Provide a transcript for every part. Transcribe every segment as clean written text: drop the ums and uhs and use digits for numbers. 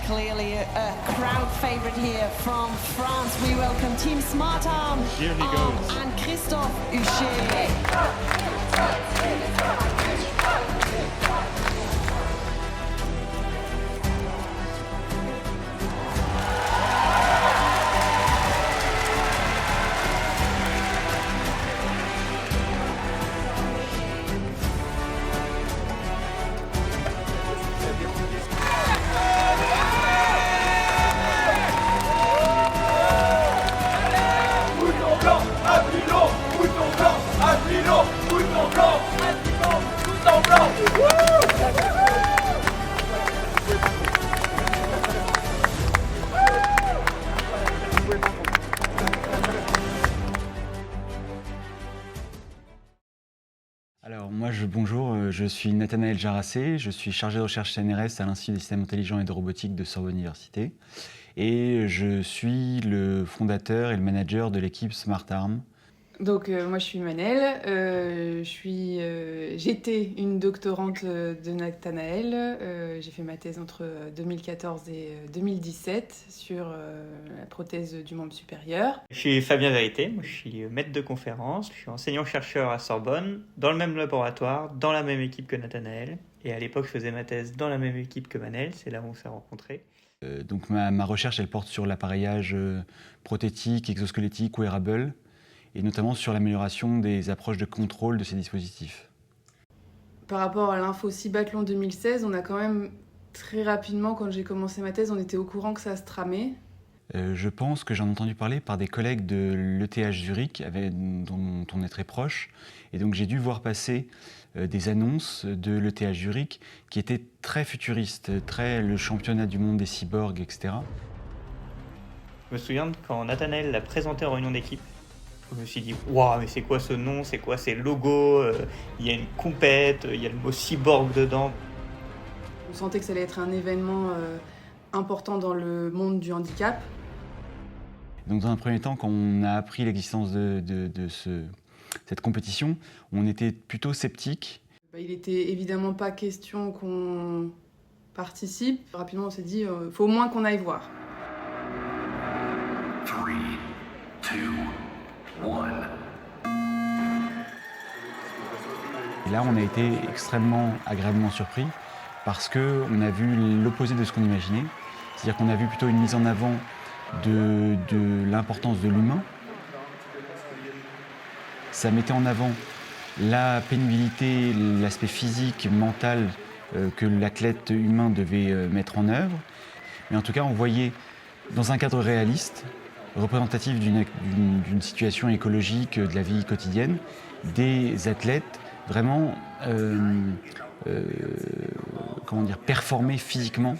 Clearly a crowd favorite here from France. We welcome Team Smart Arm and Christophe Huchet. Alors bonjour, je suis Nathanaël Jarassé, je suis chargé de recherche CNRS à l'Institut des systèmes intelligents et de robotique de Sorbonne Université et je suis le fondateur et le manager de l'équipe Smart Arm. Donc moi je suis Manel, j'étais une doctorante de Nathanaël, j'ai fait ma thèse entre 2014 et 2017 sur la prothèse du membre supérieur. Je suis Fabien Vérité, moi je suis maître de conférence, je suis enseignant-chercheur à Sorbonne, dans le même laboratoire, dans la même équipe que Nathanaël. Et à l'époque je faisais ma thèse dans la même équipe que Manel, c'est là où on s'est rencontrés. Donc ma recherche elle porte sur l'appareillage prothétique, exosquelettique, wearable, et notamment sur l'amélioration des approches de contrôle de ces dispositifs. Par rapport à l'info-Cibathlon 2016, on a quand même très rapidement, quand j'ai commencé ma thèse, on était au courant que ça se tramait. Je pense que j'en ai entendu parler par des collègues de l'ETH Zurich, dont on est très proche, et donc j'ai dû voir passer des annonces de l'ETH Zurich qui étaient très futuristes, très le championnat du monde des cyborgs, etc. Je me souviens quand Nathanaël l'a présenté en réunion d'équipe, je me suis dit « Waouh, mais c'est quoi ce nom? C'est quoi ces logos? Il y a une compète, il y a le mot cyborg dedans. » On sentait que ça allait être un événement important dans le monde du handicap. Donc dans un premier temps, quand on a appris l'existence de cette compétition, on était plutôt sceptiques. Il n'était évidemment pas question qu'on participe. Rapidement, on s'est dit il faut au moins qu'on aille voir. 3, 2, 1. Et là, on a été extrêmement agréablement surpris parce qu'on a vu l'opposé de ce qu'on imaginait. C'est-à-dire qu'on a vu plutôt une mise en avant de l'importance de l'humain. Ça mettait en avant la pénibilité, l'aspect physique, mental que l'athlète humain devait mettre en œuvre. Mais en tout cas, on voyait dans un cadre réaliste, représentatif d'une situation écologique de la vie quotidienne, des athlètes vraiment performer physiquement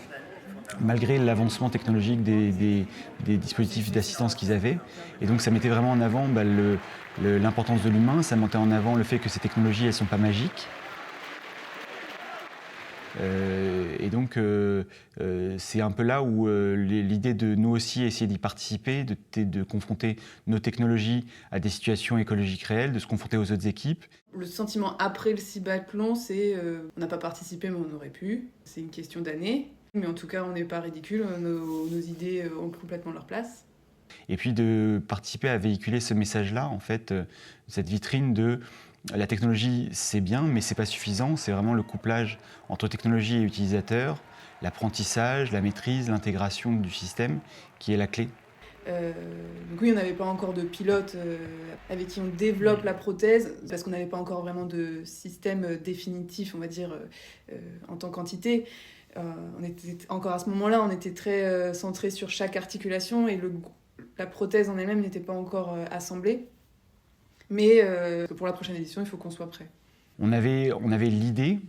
malgré l'avancement technologique des dispositifs d'assistance qu'ils avaient. Et donc ça mettait vraiment en avant l'importance de l'humain, ça mettait en avant le fait que ces technologies, elles ne sont pas magiques. Et donc c'est un peu là où l'idée de nous aussi essayer d'y participer, de confronter nos technologies à des situations écologiques réelles, de se confronter aux autres équipes. Le sentiment après le Cibathlon, c'est on n'a pas participé mais on aurait pu. C'est une question d'années. Mais en tout cas, on n'est pas ridicule, nos idées ont complètement leur place. Et puis de participer à véhiculer ce message-là, en fait, cette vitrine de la technologie, c'est bien, mais c'est pas suffisant. C'est vraiment le couplage entre technologie et utilisateur, l'apprentissage, la maîtrise, l'intégration du système qui est la clé. Donc oui, on n'avait pas encore de pilote avec qui on développe la prothèse, parce qu'on n'avait pas encore vraiment de système définitif, on va dire, en tant qu'entité. On était encore à ce moment-là, on était très centré sur chaque articulation et la prothèse en elle-même n'était pas encore assemblée. Mais pour la prochaine édition, il faut qu'on soit prêt. On avait l'idée,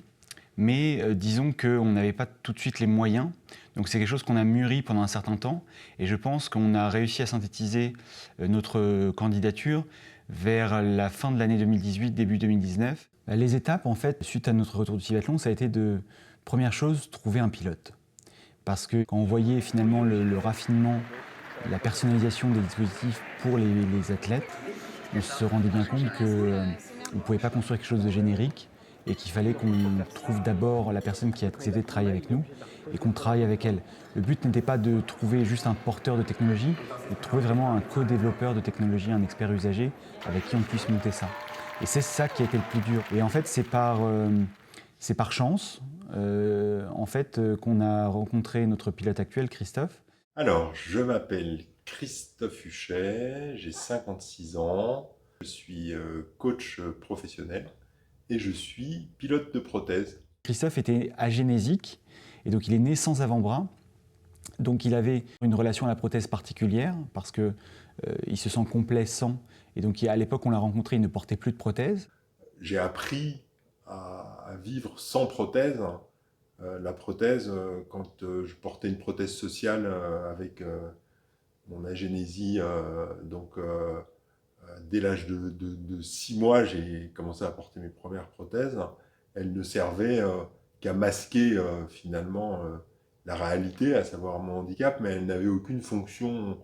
mais disons qu'on n'avait pas tout de suite les moyens. Donc c'est quelque chose qu'on a mûri pendant un certain temps. Et je pense qu'on a réussi à synthétiser notre candidature vers la fin de l'année 2018, début 2019. Les étapes, en fait, suite à notre retour du Cibathlon, ça a été première chose, trouver un pilote. Parce que quand on voyait finalement le raffinement, la personnalisation des dispositifs pour les athlètes, on se rendait bien compte qu'on ne pouvait pas construire quelque chose de générique et qu'il fallait qu'on trouve d'abord la personne qui acceptait de travailler avec nous et qu'on travaille avec elle. Le but n'était pas de trouver juste un porteur de technologie, mais de trouver vraiment un co-développeur de technologie, un expert usager avec qui on puisse monter ça. Et c'est ça qui a été le plus dur. Et en fait, c'est par chance qu'on a rencontré notre pilote actuel, Christophe. Alors, je m'appelle Christophe Huchet, j'ai 56 ans, je suis coach professionnel et je suis pilote de prothèse. Christophe était agénésique et donc il est né sans avant-bras. Donc il avait une relation à la prothèse particulière parce qu'il se sent complet sans. Et donc à l'époque on l'a rencontré, il ne portait plus de prothèse. J'ai appris à vivre sans prothèse. La prothèse, quand je portais une prothèse sociale avec mon agénésie, dès l'âge de 6 mois, j'ai commencé à porter mes premières prothèses. Elles ne servaient qu'à masquer finalement la réalité, à savoir mon handicap, mais elles n'avaient aucune fonction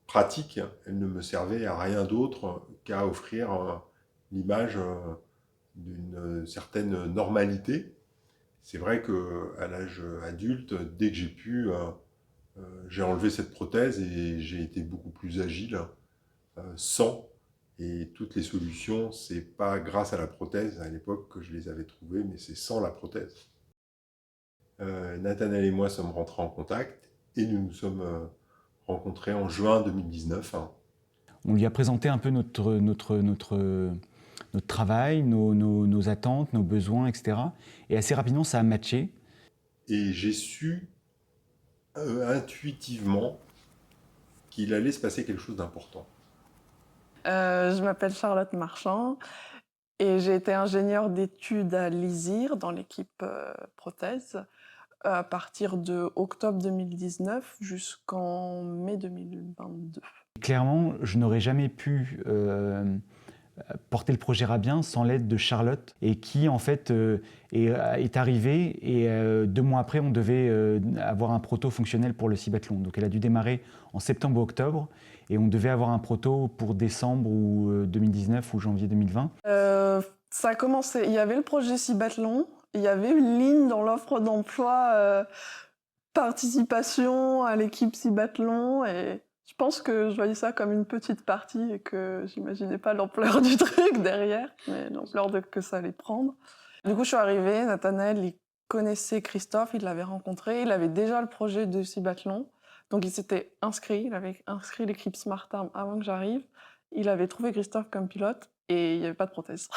pratique. Elles ne me servaient à rien d'autre qu'à offrir l'image d'une certaine normalité. C'est vrai qu'à l'âge adulte, dès que j'ai pu, j'ai enlevé cette prothèse et j'ai été beaucoup plus agile sans. Et toutes les solutions, c'est pas grâce à la prothèse à l'époque que je les avais trouvées, mais c'est sans la prothèse. Nathanaël et moi sommes rentrés en contact et nous nous sommes rencontrés en juin 2019. On lui a présenté un peu notre travail, nos attentes, nos besoins, etc. Et assez rapidement, ça a matché. Et j'ai su intuitivement qu'il allait se passer quelque chose d'important. Je m'appelle Charlotte Marchand et j'ai été ingénieure d'études à l'ISIR dans l'équipe prothèse à partir de octobre 2019 jusqu'en mai 2022. Clairement, je n'aurais jamais pu porter le projet à bien sans l'aide de Charlotte et qui en fait est arrivée et 2 mois après on devait avoir un proto fonctionnel pour le Cibathlon. Donc elle a dû démarrer en septembre ou octobre et on devait avoir un proto pour décembre ou 2019 ou janvier 2020. Ça a commencé, il y avait le projet Cibathlon, il y avait une ligne dans l'offre d'emploi participation à l'équipe Cibathlon et je pense que je voyais ça comme une petite partie et que j'imaginais pas l'ampleur du truc derrière, mais l'ampleur que ça allait prendre. Du coup, je suis arrivée, Nathanaël, il connaissait Christophe, il l'avait rencontré, il avait déjà le projet de Cibathlon, donc il s'était inscrit, il avait inscrit l'équipe Smart Arm avant que j'arrive, il avait trouvé Christophe comme pilote et il n'y avait pas de prothèse.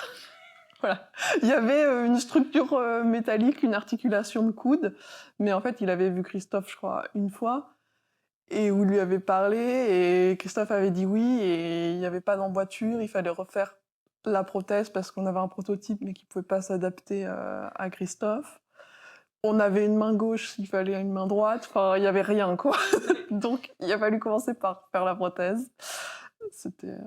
Voilà. Il y avait une structure métallique, une articulation de coude, mais en fait, il avait vu Christophe, je crois, une fois, et où il lui avait parlé, et Christophe avait dit oui, et il n'y avait pas d'emboîture, il fallait refaire la prothèse parce qu'on avait un prototype, mais qui ne pouvait pas s'adapter à Christophe. On avait une main gauche, il fallait une main droite, enfin, il n'y avait rien, quoi. Donc, il a fallu commencer par faire la prothèse. C'était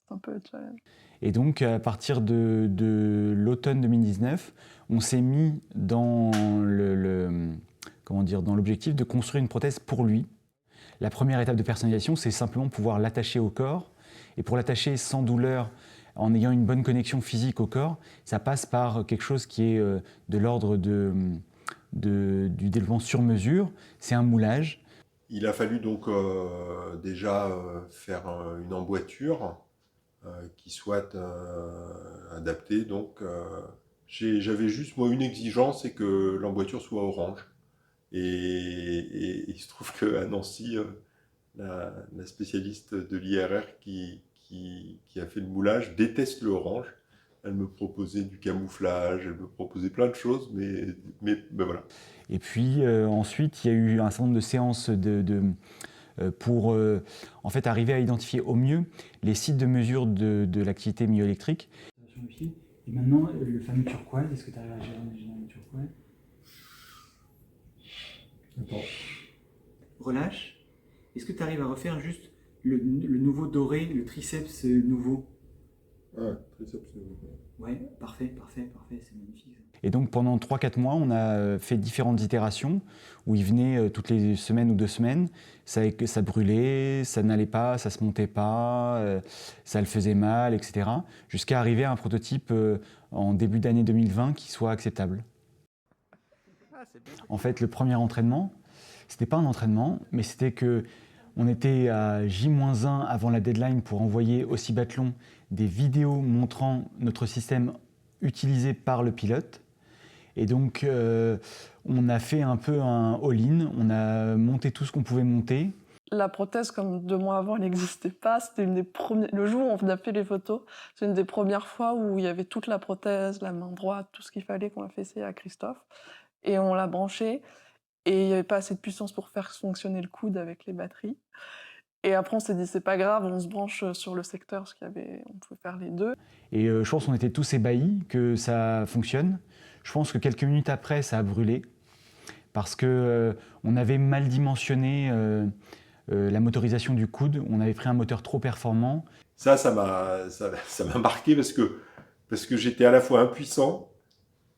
un peu le challenge. Et donc, à partir de l'automne 2019, on s'est mis dans l'objectif de construire une prothèse pour lui. La première étape de personnalisation, c'est simplement pouvoir l'attacher au corps. Et pour l'attacher sans douleur, en ayant une bonne connexion physique au corps, ça passe par quelque chose qui est de l'ordre du développement sur mesure. C'est un moulage. Il a fallu donc déjà faire une emboîture qui soit adaptée. Donc, j'avais juste moi une exigence, c'est que l'emboîture soit orange. Et il se trouve qu'à Nancy, la spécialiste de l'IRR qui a fait le moulage déteste le orange. Elle me proposait du camouflage, elle me proposait plein de choses, mais voilà. Et puis ensuite, il y a eu un certain nombre de séances pour en fait arriver à identifier au mieux les sites de mesure de l'activité myoélectrique. Et maintenant, le fameux turquoise, est-ce que tu arrives à gérer le turquoise? Attends. Relâche. Est-ce que tu arrives à refaire juste le nouveau doré, le triceps nouveau? Ah, triceps nouveau. Ouais, parfait, c'est magnifique. Et donc pendant 3-4 mois, on a fait différentes itérations où il venait toutes les semaines ou 2 semaines. Ça brûlait, ça n'allait pas, ça se montait pas, ça le faisait mal, etc. Jusqu'à arriver à un prototype en début d'année 2020 qui soit acceptable. En fait, le premier entraînement, c'était pas un entraînement, mais c'était que on était à J-1 avant la deadline pour envoyer au Cibathlon des vidéos montrant notre système utilisé par le pilote. Et donc, on a fait un peu un all-in, on a monté tout ce qu'on pouvait monter. La prothèse, comme 2 mois avant, elle n'existait pas. C'était une des premières... Le jour où on a fait les photos, c'est une des premières fois où il y avait toute la prothèse, la main droite, tout ce qu'il fallait qu'on a fait essayer à Christophe. Et on l'a branché. Et il n'y avait pas assez de puissance pour faire fonctionner le coude avec les batteries. Et après, on s'est dit, c'est pas grave, on se branche sur le secteur, parce on pouvait faire les deux. Et je pense qu'on était tous ébahis que ça fonctionne. Je pense que quelques minutes après, ça a brûlé. Parce qu'on avait mal dimensionné la motorisation du coude. On avait pris un moteur trop performant. Ça m'a marqué parce que j'étais à la fois impuissant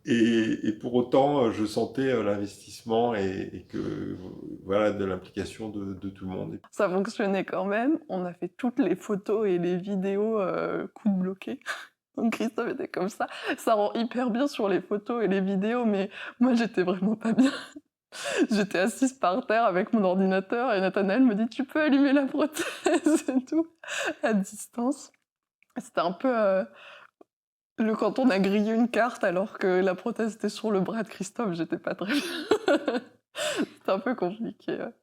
et pour autant, je sentais l'investissement et que, voilà, de l'implication de tout le monde. Ça fonctionnait quand même. On a fait toutes les photos et les vidéos coude bloqué. Donc Christophe était comme ça. Ça rend hyper bien sur les photos et les vidéos, mais moi, j'étais vraiment pas bien. J'étais assise par terre avec mon ordinateur et Nathanaël me dit « Tu peux allumer la prothèse ?» et tout, à distance. C'était un peu quand on a grillé une carte alors que la prothèse était sur le bras de Christophe, j'étais pas très bien. C'était un peu compliqué. Ouais.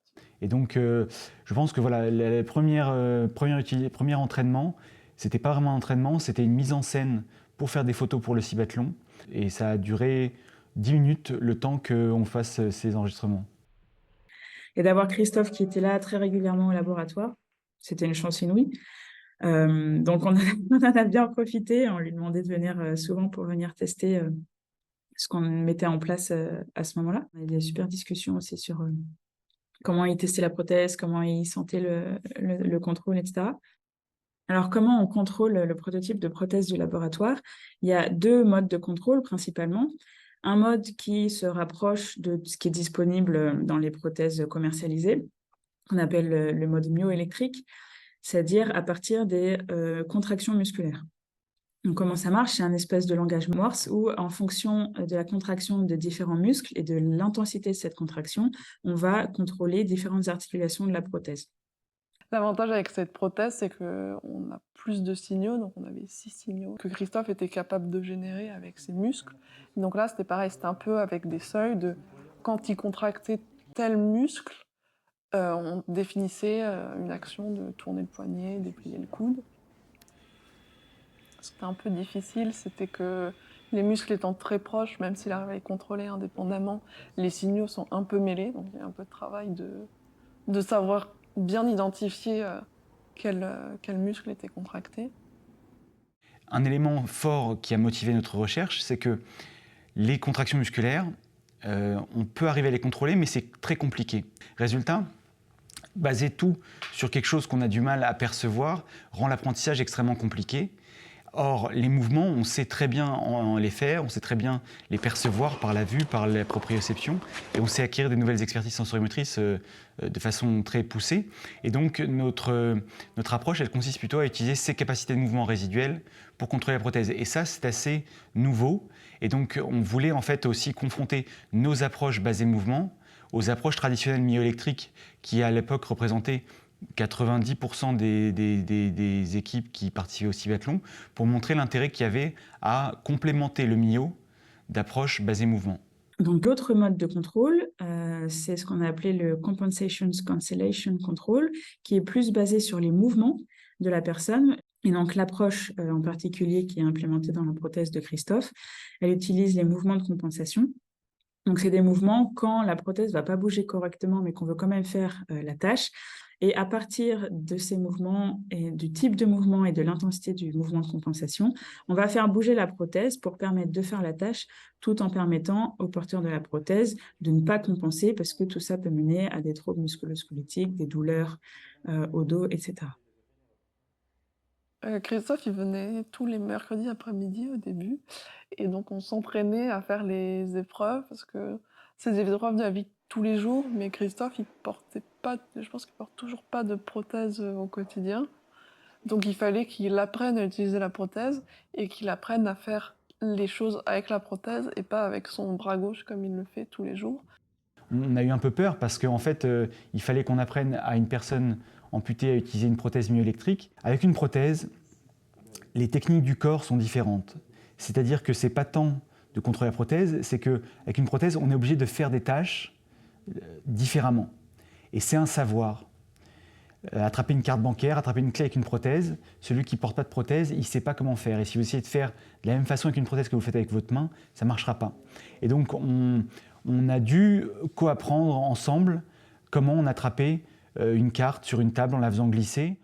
Et donc, je pense que voilà, le premier entraînement, c'était pas vraiment un entraînement, c'était une mise en scène pour faire des photos pour le Cibathlon. Et ça a duré 10 minutes, le temps qu'on fasse ces enregistrements. Et d'avoir Christophe qui était là très régulièrement au laboratoire, c'était une chance inouïe. Donc on en a bien profité, on lui demandait de venir souvent pour venir tester ce qu'on mettait en place à ce moment-là. On a eu des super discussions aussi sur comment il testait la prothèse, comment il sentait le contrôle, etc. Alors, comment on contrôle le prototype de prothèse du laboratoire? Il y a 2 modes de contrôle principalement. Un mode qui se rapproche de ce qui est disponible dans les prothèses commercialisées, qu'on appelle le mode myoélectrique, c'est-à-dire à partir des contractions musculaires. Donc, comment ça marche? C'est un espèce de langage Morse où, en fonction de la contraction de différents muscles et de l'intensité de cette contraction, on va contrôler différentes articulations de la prothèse. L'avantage avec cette prothèse, c'est qu'on a plus de signaux, donc on avait 6 signaux que Christophe était capable de générer avec ses muscles. Donc là, c'était pareil, c'était un peu avec des seuils de quand il contractait tel muscle, on définissait une action de tourner le poignet, déplier le coude. Ce qui était un peu difficile, c'était que les muscles étant très proches, même s'il arrivait à les contrôler indépendamment, les signaux sont un peu mêlés, donc il y a un peu de travail de savoir bien identifier quel muscle était contracté. Un élément fort qui a motivé notre recherche, c'est que les contractions musculaires, on peut arriver à les contrôler, mais c'est très compliqué. Résultat, baser tout sur quelque chose qu'on a du mal à percevoir rend l'apprentissage extrêmement compliqué. Or, les mouvements, on sait très bien les faire, on sait très bien les percevoir par la vue, par la proprioception, et on sait acquérir des nouvelles expertises sensorimotrices de façon très poussée. Et donc, notre approche, elle consiste plutôt à utiliser ces capacités de mouvement résiduelles pour contrôler la prothèse. Et ça, c'est assez nouveau. Et donc, on voulait en fait aussi confronter nos approches basées mouvement aux approches traditionnelles myoélectriques qui, à l'époque, représentaient 90% des équipes qui participaient au Cibathlon, pour montrer l'intérêt qu'il y avait à complémenter le myo d'approche basée mouvement. Donc l'autre mode de contrôle, c'est ce qu'on a appelé le Compensations Cancellation Control, qui est plus basé sur les mouvements de la personne. Et donc l'approche en particulier qui est implémentée dans la prothèse de Christophe, elle utilise les mouvements de compensation. Donc c'est des mouvements quand la prothèse ne va pas bouger correctement, mais qu'on veut quand même faire la tâche. Et à partir de ces mouvements et du type de mouvement et de l'intensité du mouvement de compensation, on va faire bouger la prothèse pour permettre de faire la tâche tout en permettant au porteur de la prothèse de ne pas compenser parce que tout ça peut mener à des troubles musculo-squelettiques, des douleurs au dos, etc. Christophe, il venait tous les mercredis après-midi au début. Et donc, on s'entraînait à faire les épreuves parce que c'est des épreuves de la vie de tous les jours. Mais Christophe, il portait pas, je pense qu'il porte toujours pas de prothèse au quotidien. Donc, il fallait qu'il apprenne à utiliser la prothèse et qu'il apprenne à faire les choses avec la prothèse et pas avec son bras gauche comme il le fait tous les jours. On a eu un peu peur parce qu'en fait, il fallait qu'on apprenne à une personne amputée à utiliser une prothèse myoélectrique. Avec une prothèse, les techniques du corps sont différentes. C'est-à-dire que ce n'est pas tant de contrôler la prothèse, c'est qu'avec une prothèse, on est obligé de faire des tâches différemment. Et c'est un savoir. Attraper une carte bancaire, attraper une clé avec une prothèse, celui qui ne porte pas de prothèse, il ne sait pas comment faire. Et si vous essayez de faire de la même façon avec une prothèse que vous faites avec votre main, ça ne marchera pas. Et donc, on a dû co-apprendre ensemble comment on attrapait une carte sur une table en la faisant glisser.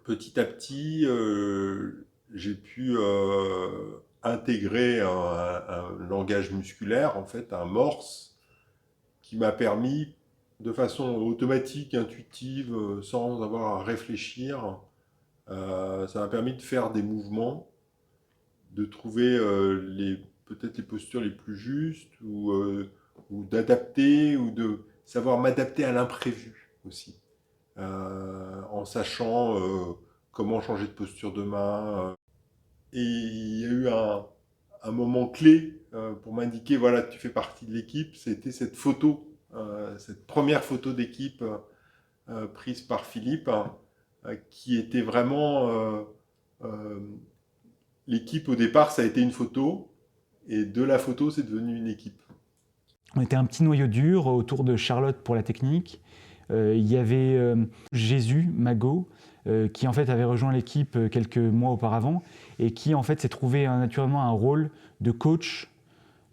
Petit à petit, j'ai pu intégrer un langage musculaire, en fait, un morse, qui m'a permis, de façon automatique, intuitive, sans avoir à réfléchir, ça m'a permis de faire des mouvements, de trouver peut-être les postures les plus justes, ou d'adapter, ou de savoir m'adapter à l'imprévu aussi. En sachant comment changer de posture de main. Et il y a eu un moment clé pour m'indiquer, voilà, tu fais partie de l'équipe. C'était cette photo, cette première photo d'équipe prise par Philippe, qui était vraiment... l'équipe, au départ, ça a été une photo, et de la photo, c'est devenu une équipe. On était un petit noyau dur autour de Charlotte pour la technique. Il y avait Jésus Magot, qui en fait avait rejoint l'équipe quelques mois auparavant et qui en fait s'est trouvé naturellement un rôle de coach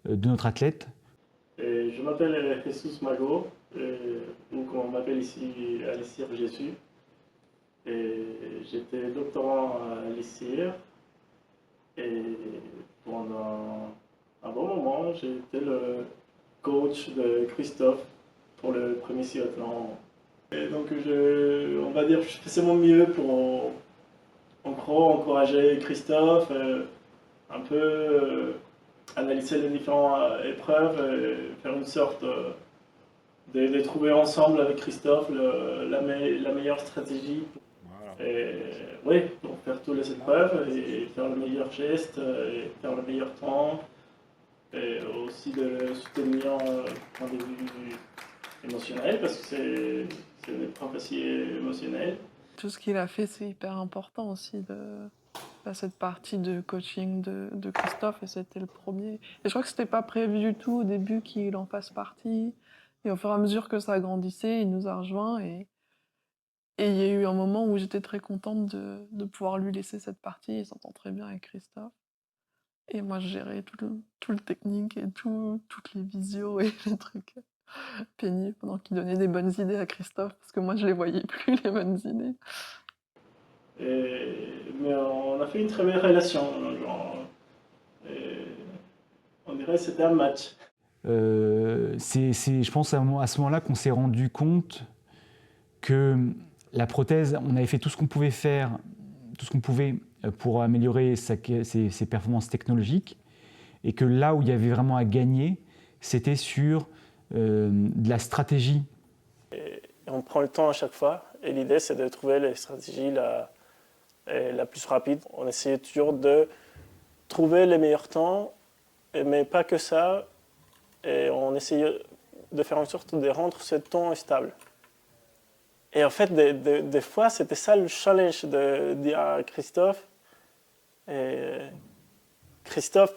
de notre athlète. Je m'appelle Jesus Magot, ou comme on m'appelle ici à l'ICIR Jésus. J'étais doctorant à l'ICIR et pendant un bon moment, j'étais le coach de Christophe pour le premier triathlon. Et donc, on va dire que je faisais mon mieux pour, en gros, encourager Christophe, un peu analyser les différentes épreuves et faire une sorte de trouver ensemble avec Christophe la meilleure stratégie. Voilà. Et, oui, pour faire toutes les épreuves et faire le meilleur geste et faire le meilleur temps. Et aussi de le soutenir au point de vue émotionnel, parce que c'est une épreuve aussi émotionnelle. Tout ce qu'il a fait, c'est hyper important aussi, cette partie de coaching de Christophe, et c'était le premier. Et je crois que c'était pas prévu du tout au début qu'il en fasse partie. Et au fur et à mesure que ça grandissait, il nous a rejoints. Et il y a eu un moment où j'étais très contente de pouvoir lui laisser cette partie. Il s'entend très bien avec Christophe. Et moi, je gérais tout le technique et toutes les visios et les trucs pénibles pendant qu'il donnait des bonnes idées à Christophe, parce que moi, je les voyais plus, les bonnes idées. Mais on a fait une très belle relation. On dirait que c'était un match. Je pense à ce moment-là qu'on s'est rendu compte que la prothèse, on avait fait tout ce qu'on pouvait faire, tout ce qu'on pouvait pour améliorer ses performances technologiques, et que là où il y avait vraiment à gagner, c'était sur de la stratégie. Et on prend le temps à chaque fois, et l'idée c'est de trouver les stratégies la plus rapide. On essayait toujours de trouver les meilleurs temps, mais pas que ça, et on essayait de faire en sorte de rendre ce temps stable. Et en fait, des fois, c'était ça le challenge de dire à Christophe. Et Christophe,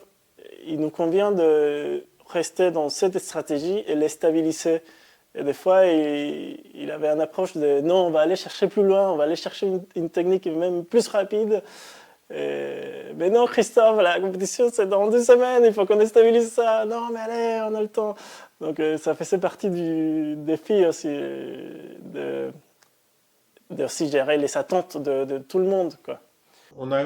il nous convient de rester dans cette stratégie et les stabiliser. Et des fois, il avait une approche de non, on va aller chercher plus loin, on va aller chercher une technique même plus rapide. Mais non, Christophe, la compétition, c'est dans 2 semaines, il faut qu'on stabilise ça. Non, mais allez, on a le temps. Donc, ça faisait partie du défi aussi, de aussi gérer les attentes de tout le monde, quoi. On a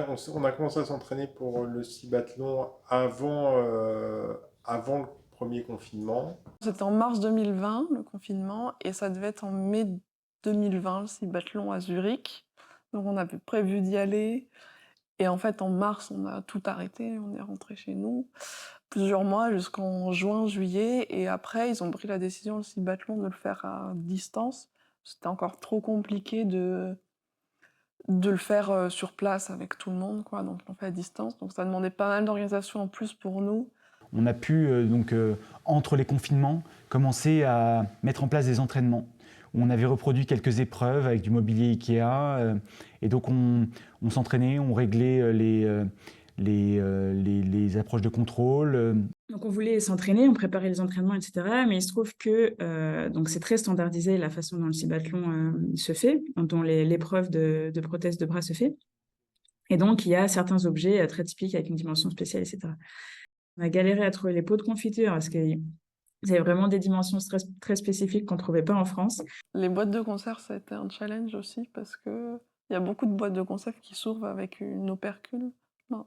commencé à s'entraîner pour le cibathlon avant le premier confinement. C'était en mars 2020, le confinement, et ça devait être en mai 2020, le cibathlon à Zurich. Donc on avait prévu d'y aller. Et en fait, en mars, on a tout arrêté, on est rentré chez nous. Plusieurs mois, jusqu'en juin, juillet. Et après, ils ont pris la décision, le cibathlon, de le faire à distance. C'était encore trop compliqué de le faire sur place avec tout le monde, quoi. Donc on fait à distance. Donc ça demandait pas mal d'organisation en plus pour nous. On a pu, entre les confinements, commencer à mettre en place des entraînements où on avait reproduit quelques épreuves avec du mobilier Ikea. Et donc on s'entraînait, on réglait les approches de contrôle. Donc on voulait s'entraîner, on préparait les entraînements, etc. Mais il se trouve que donc c'est très standardisé la façon dont le cibathlon se fait, dont l'épreuve de prothèse de bras se fait. Et donc il y a certains objets très typiques avec une dimension spéciale, etc. On a galéré à trouver les pots de confiture parce qu'il y avait vraiment des dimensions très, très spécifiques qu'on ne trouvait pas en France. Les boîtes de conserve, ça a été un challenge aussi parce qu'il y a beaucoup de boîtes de conserve qui s'ouvrent avec une opercule.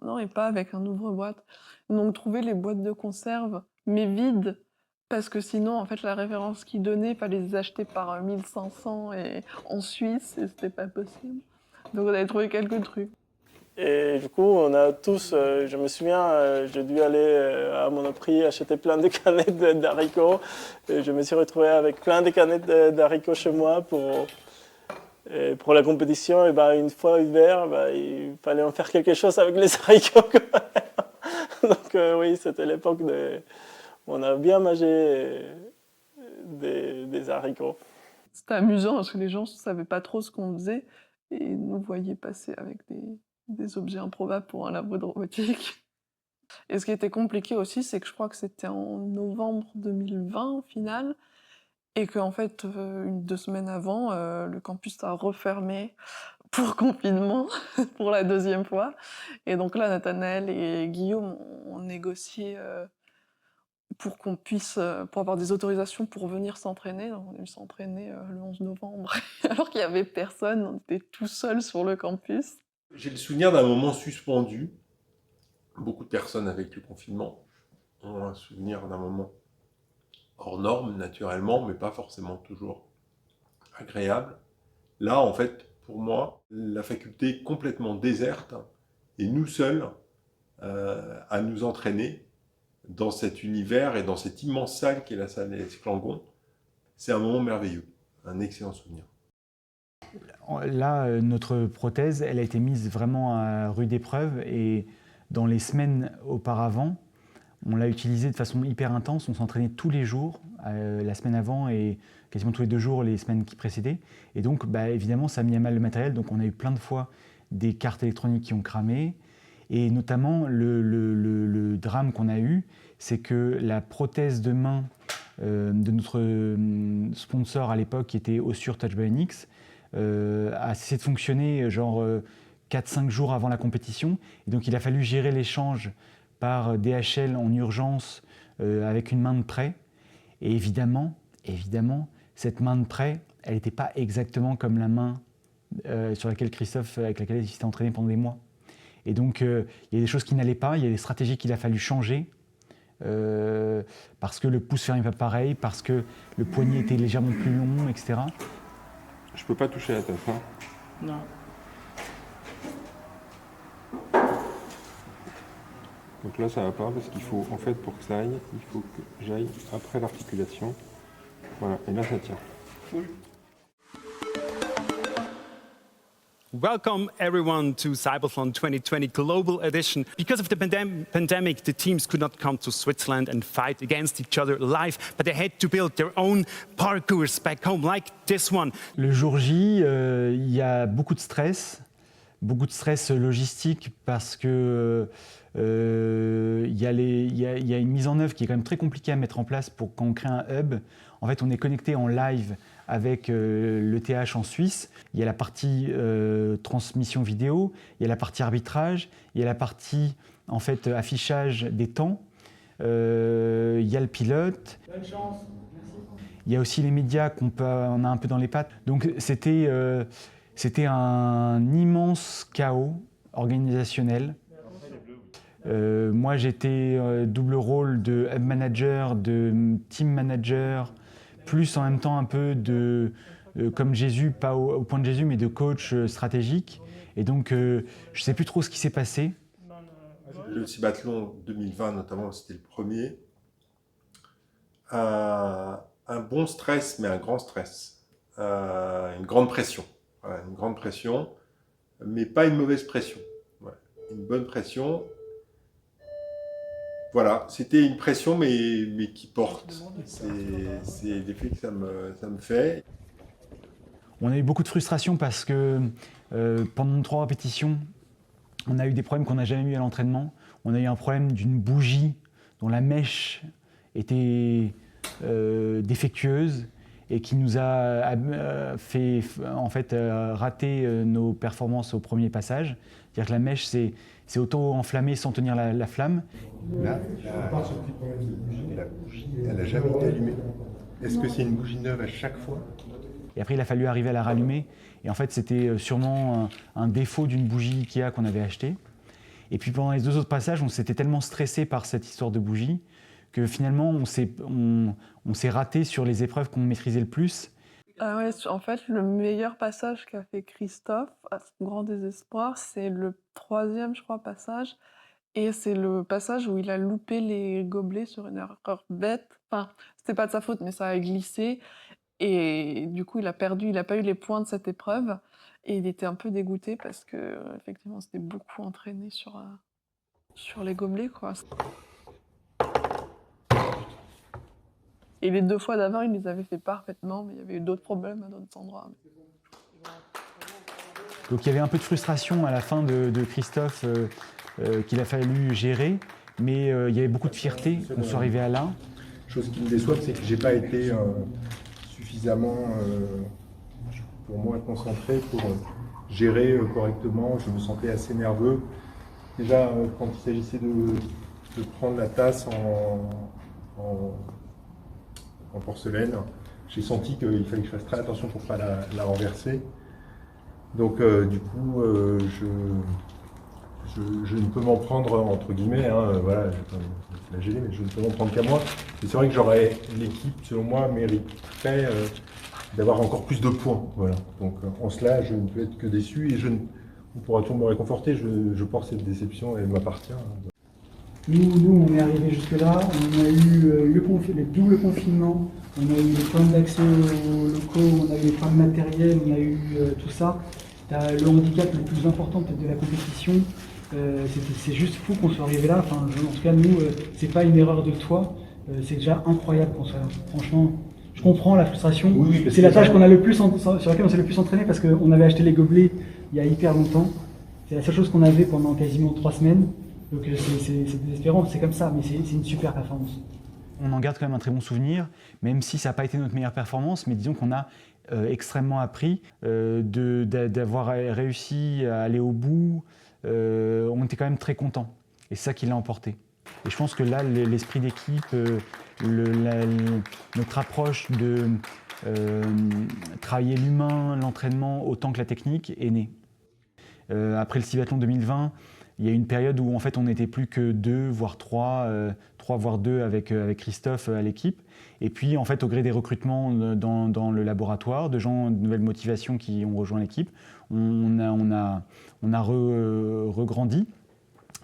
Non, et pas avec un ouvre-boîte. Donc trouver les boîtes de conserve, mais vides, parce que sinon, en fait, la référence qu'ils donnaient, il fallait les acheter par 1500 et en Suisse, et c'était pas possible. Donc on avait trouvé quelques trucs. Et du coup, on a tous, je me souviens, j'ai dû aller à Monoprix acheter plein de canettes d'haricots. Et je me suis retrouvé avec plein de canettes d'haricots chez moi pour la compétition. Et une fois hiver, il fallait en faire quelque chose avec les haricots. Donc oui, c'était l'époque où on a bien mangé des haricots. C'était amusant parce que les gens ne savaient pas trop ce qu'on faisait et nous voyaient passer avec des objets improbables pour un labo de robotique. Et ce qui était compliqué aussi, c'est que je crois que c'était en novembre 2020 au final, et qu'en fait, 2 semaines avant, le campus a refermé pour confinement, pour la 2e fois. Et donc là, Nathanaël et Guillaume ont négocié pour qu'on puisse, pour avoir des autorisations pour venir s'entraîner. Donc on est venu s'entraîner le 11 novembre, alors qu'il n'y avait personne, on était tout seuls sur le campus. J'ai le souvenir d'un moment suspendu. Beaucoup de personnes avec le confinement ont un souvenir d'un moment hors norme, naturellement, mais pas forcément toujours agréable. Là, en fait, pour moi, la faculté est complètement déserte et nous seuls à nous entraîner dans cet univers et dans cette immense salle qu'est la salle Esclangon. C'est un moment merveilleux, un excellent souvenir. Là, notre prothèse, elle a été mise vraiment à rude épreuve et dans les semaines auparavant, on l'a utilisée de façon hyper intense. On s'entraînait tous les jours, la semaine avant et quasiment tous les 2 jours les semaines qui précédaient. Et donc, évidemment, ça a mis à mal le matériel. Donc, on a eu plein de fois des cartes électroniques qui ont cramé. Et notamment, le drame qu'on a eu, c'est que la prothèse de main de notre sponsor à l'époque, qui était Ossure Touch Bionics, a cessé de fonctionner 4-5 jours avant la compétition. Et donc il a fallu gérer l'échange par DHL en urgence avec une main de prêt. Et évidemment, cette main de prêt, elle n'était pas exactement comme la main sur laquelle avec laquelle il s'était entraîné pendant des mois. Et donc il y a des choses qui n'allaient pas, il y a des stratégies qu'il a fallu changer. Parce que le pouce fermait pas pareil, parce que le poignet était légèrement plus long, etc. Je peux pas toucher la tête, hein? Non. Donc là, ça va pas parce qu'il faut, en fait, pour que ça aille, il faut que j'aille après l'articulation. Voilà, et là, ça tient. Cool. Welcome everyone to Cyberthlon 2020 Global Edition. Because of the pandemic, the teams could not come to Switzerland and fight against each other live, but they had to build their own parcours back home, like this one. Le jour J, il y a beaucoup de stress logistique parce que il y a une mise en œuvre qui est quand même très compliquée à mettre en place pour quand on crée un hub. En fait, on est connecté en live avec l'ETH en Suisse. Il y a la partie transmission vidéo, il y a la partie arbitrage, il y a la partie en fait affichage des temps, il y a le pilote. Bonne chance. Merci. Il y a aussi les médias qu'on a un peu dans les pattes. Donc c'était un immense chaos organisationnel. Moi j'étais double rôle de hub manager, de team manager, plus en même temps un peu de, comme Jésus, pas au point de Jésus, mais de coach stratégique. Et donc, je ne sais plus trop ce qui s'est passé. Le Cibathlon 2020, notamment, c'était le premier. Un bon stress, mais un grand stress. Une grande pression. Voilà, une grande pression. mais pas une mauvaise pression. Ouais. Une bonne pression. Voilà, c'était une pression, mais qui porte. C'est l'effet que ça me fait. On a eu beaucoup de frustration parce que pendant 3 répétitions, on a eu des problèmes qu'on n'a jamais eu à l'entraînement. On a eu un problème d'une bougie dont la mèche était défectueuse et qui nous a fait en fait rater nos performances au premier passage. C'est-à-dire que la mèche s'est auto-enflammée sans tenir la flamme. Là, la bougie, elle n'a jamais été allumée. Est-ce que c'est une bougie neuve à chaque fois? Et après, il a fallu arriver à la rallumer. Et en fait, c'était sûrement un défaut d'une bougie Ikea qu'on avait achetée. Et puis pendant les 2 autres passages, on s'était tellement stressé par cette histoire de bougie que finalement, on s'est raté sur les épreuves qu'on maîtrisait le plus. Ah ouais, en fait, le meilleur passage qu'a fait Christophe, à son grand désespoir, c'est le 3e, je crois, passage. Et c'est le passage où il a loupé les gobelets sur une erreur bête. Enfin, c'était pas de sa faute, mais ça a glissé. Et du coup, il a pas eu les points de cette épreuve. Et il était un peu dégoûté parce que, effectivement, c'était beaucoup entraîné sur les gobelets, quoi. Et les 2 fois d'avant, il les avait fait parfaitement, mais il y avait eu d'autres problèmes à d'autres endroits. Donc il y avait un peu de frustration à la fin de Christophe qu'il a fallu gérer, mais il y avait beaucoup de fierté qu'on soit arrivé à là. Chose qui me déçoit, c'est que j'ai pas été suffisamment, pour moi, concentré pour gérer correctement. Je me sentais assez nerveux. Déjà, quand il s'agissait de prendre la tasse en porcelaine, j'ai senti qu'il fallait que je fasse très attention pour ne pas la renverser. Donc, du coup, je ne peux m'en prendre, entre guillemets, voilà, je vais pas me flageller, mais je ne peux m'en prendre qu'à moi. Et c'est vrai que l'équipe, selon moi, mériterait d'avoir encore plus de points. Voilà. Donc, en cela, je ne peux être que déçu et on pourra toujours me réconforter. Je porte cette déception et elle m'appartient. Nous, on est arrivé jusque-là, on a eu le double confinement, on a eu les problèmes d'accès aux locaux, on a eu les problèmes matériels, on a eu tout ça. Le handicap le plus important peut-être de la compétition, c'est juste fou qu'on soit arrivé là. Enfin, en tout cas, nous, c'est pas une erreur de toi, c'est déjà incroyable qu'on soit là. Franchement, je comprends la frustration. Oui, c'est la tâche qu'on a sur laquelle on s'est le plus entraîné parce qu'on avait acheté les gobelets il y a hyper longtemps. C'est la seule chose qu'on avait pendant quasiment 3 semaines. Donc c'est désespérant, c'est comme ça, mais c'est une super performance. On en garde quand même un très bon souvenir, même si ça n'a pas été notre meilleure performance, mais disons qu'on a extrêmement appris d'avoir réussi à aller au bout. On était quand même très contents, et c'est ça qui l'a emporté. Et je pense que là, l'esprit d'équipe, notre approche de travailler l'humain, l'entraînement autant que la technique est née. Après le Cibathlon 2020, il y a eu une période où en fait on n'était plus que 2, voire 3 voire 2 avec Christophe à l'équipe. Et puis en fait au gré des recrutements dans le laboratoire, de gens de nouvelles motivations qui ont rejoint l'équipe, on a regrandi.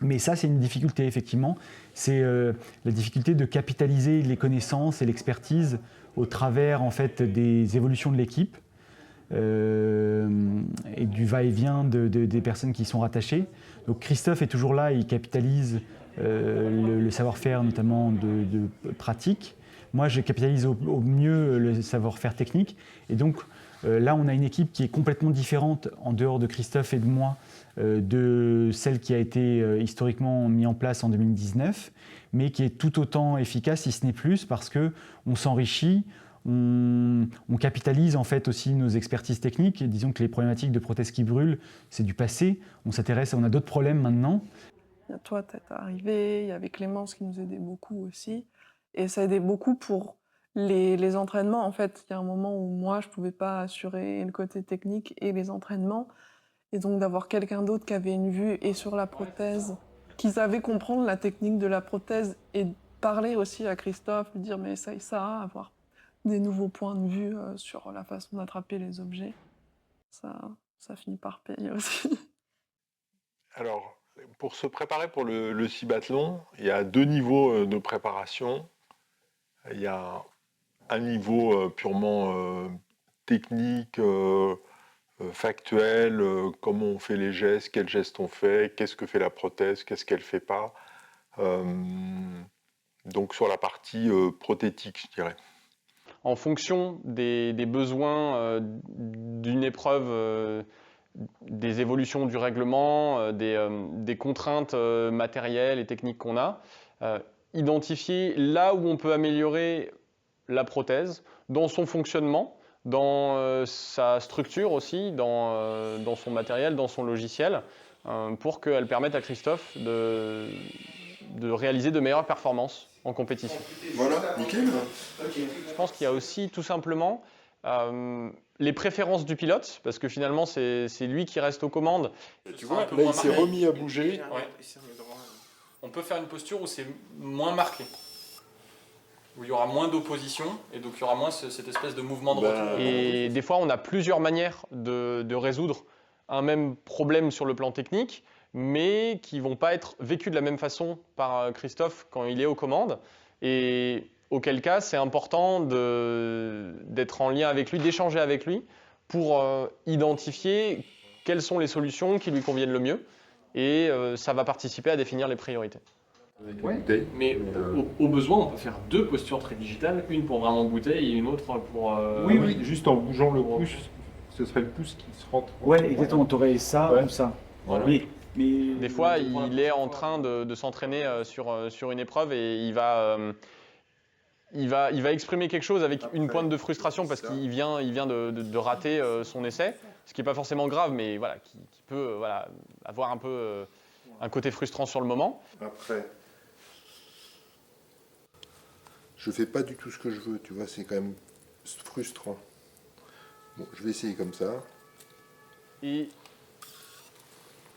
Mais ça c'est une difficulté effectivement, c'est la difficulté de capitaliser les connaissances et l'expertise au travers en fait des évolutions de l'équipe. Et du va-et-vient des personnes qui y sont rattachées. Donc Christophe est toujours là, il capitalise le savoir-faire notamment de pratique. Moi, je capitalise au mieux le savoir-faire technique. Et donc là, on a une équipe qui est complètement différente en dehors de Christophe et de moi de celle qui a été historiquement mise en place en 2019, mais qui est tout autant efficace, si ce n'est plus, parce qu'on s'enrichit. On capitalise en fait aussi nos expertises techniques. Et disons que les problématiques de prothèses qui brûlent, c'est du passé. On a d'autres problèmes maintenant. Toi, t'es arrivé, il y avait Clémence qui nous aidait beaucoup aussi. Et ça aidait beaucoup pour les entraînements. En fait, il y a un moment où moi, je ne pouvais pas assurer le côté technique et les entraînements. Et donc d'avoir quelqu'un d'autre qui avait une vue et sur la prothèse, qui savait comprendre la technique de la prothèse et parler aussi à Christophe, lui dire mais ça et ça, avoir des nouveaux points de vue sur la façon d'attraper les objets. Ça finit par payer aussi. Alors, pour se préparer pour le Cibathlon, il y a 2 niveaux de préparation. Il y a un niveau purement technique, factuel, comment on fait les gestes, quels gestes on fait, qu'est-ce que fait la prothèse, qu'est-ce qu'elle fait pas. Donc sur la partie prothétique, je dirais. En fonction des besoins d'une épreuve, des évolutions du règlement, des contraintes matérielles et techniques qu'on a, identifier là où on peut améliorer la prothèse, dans son fonctionnement, dans sa structure aussi, dans son matériel, dans son logiciel, pour qu'elle permette à Christophe de réaliser de meilleures performances en compétition. Voilà, nickel. Je pense qu'il y a aussi tout simplement les préférences du pilote, parce que finalement c'est lui qui reste aux commandes. Tu vois, là il s'est remis à bouger. Ouais. On peut faire une posture où c'est moins marqué, où il y aura moins d'opposition et donc il y aura moins cette espèce de mouvement de retour. Et des fois on a plusieurs manières de résoudre un même problème sur le plan technique, mais qui ne vont pas être vécus de la même façon par Christophe quand il est aux commandes. Et auquel cas, c'est important d'être en lien avec lui, d'échanger avec lui pour identifier quelles sont les solutions qui lui conviennent le mieux. Et ça va participer à définir les priorités. Ouais. Mais au besoin, on peut faire deux postures très digitales, une pour vraiment goûter et une autre pour... Oui, juste en bougeant le pouce, ce serait le pouce qui se rentre. Ouais, exactement, tu aurais ça ou ça. Voilà. Oui. Mais des fois, il est en train de s'entraîner sur une épreuve et il va exprimer quelque chose avec une pointe de frustration parce qu'il vient de rater son essai, ce qui n'est pas forcément grave, mais voilà, qui peut avoir un peu un côté frustrant sur le moment. Après, je fais pas du tout ce que je veux, tu vois, c'est quand même frustrant. Bon, je vais essayer comme ça. Et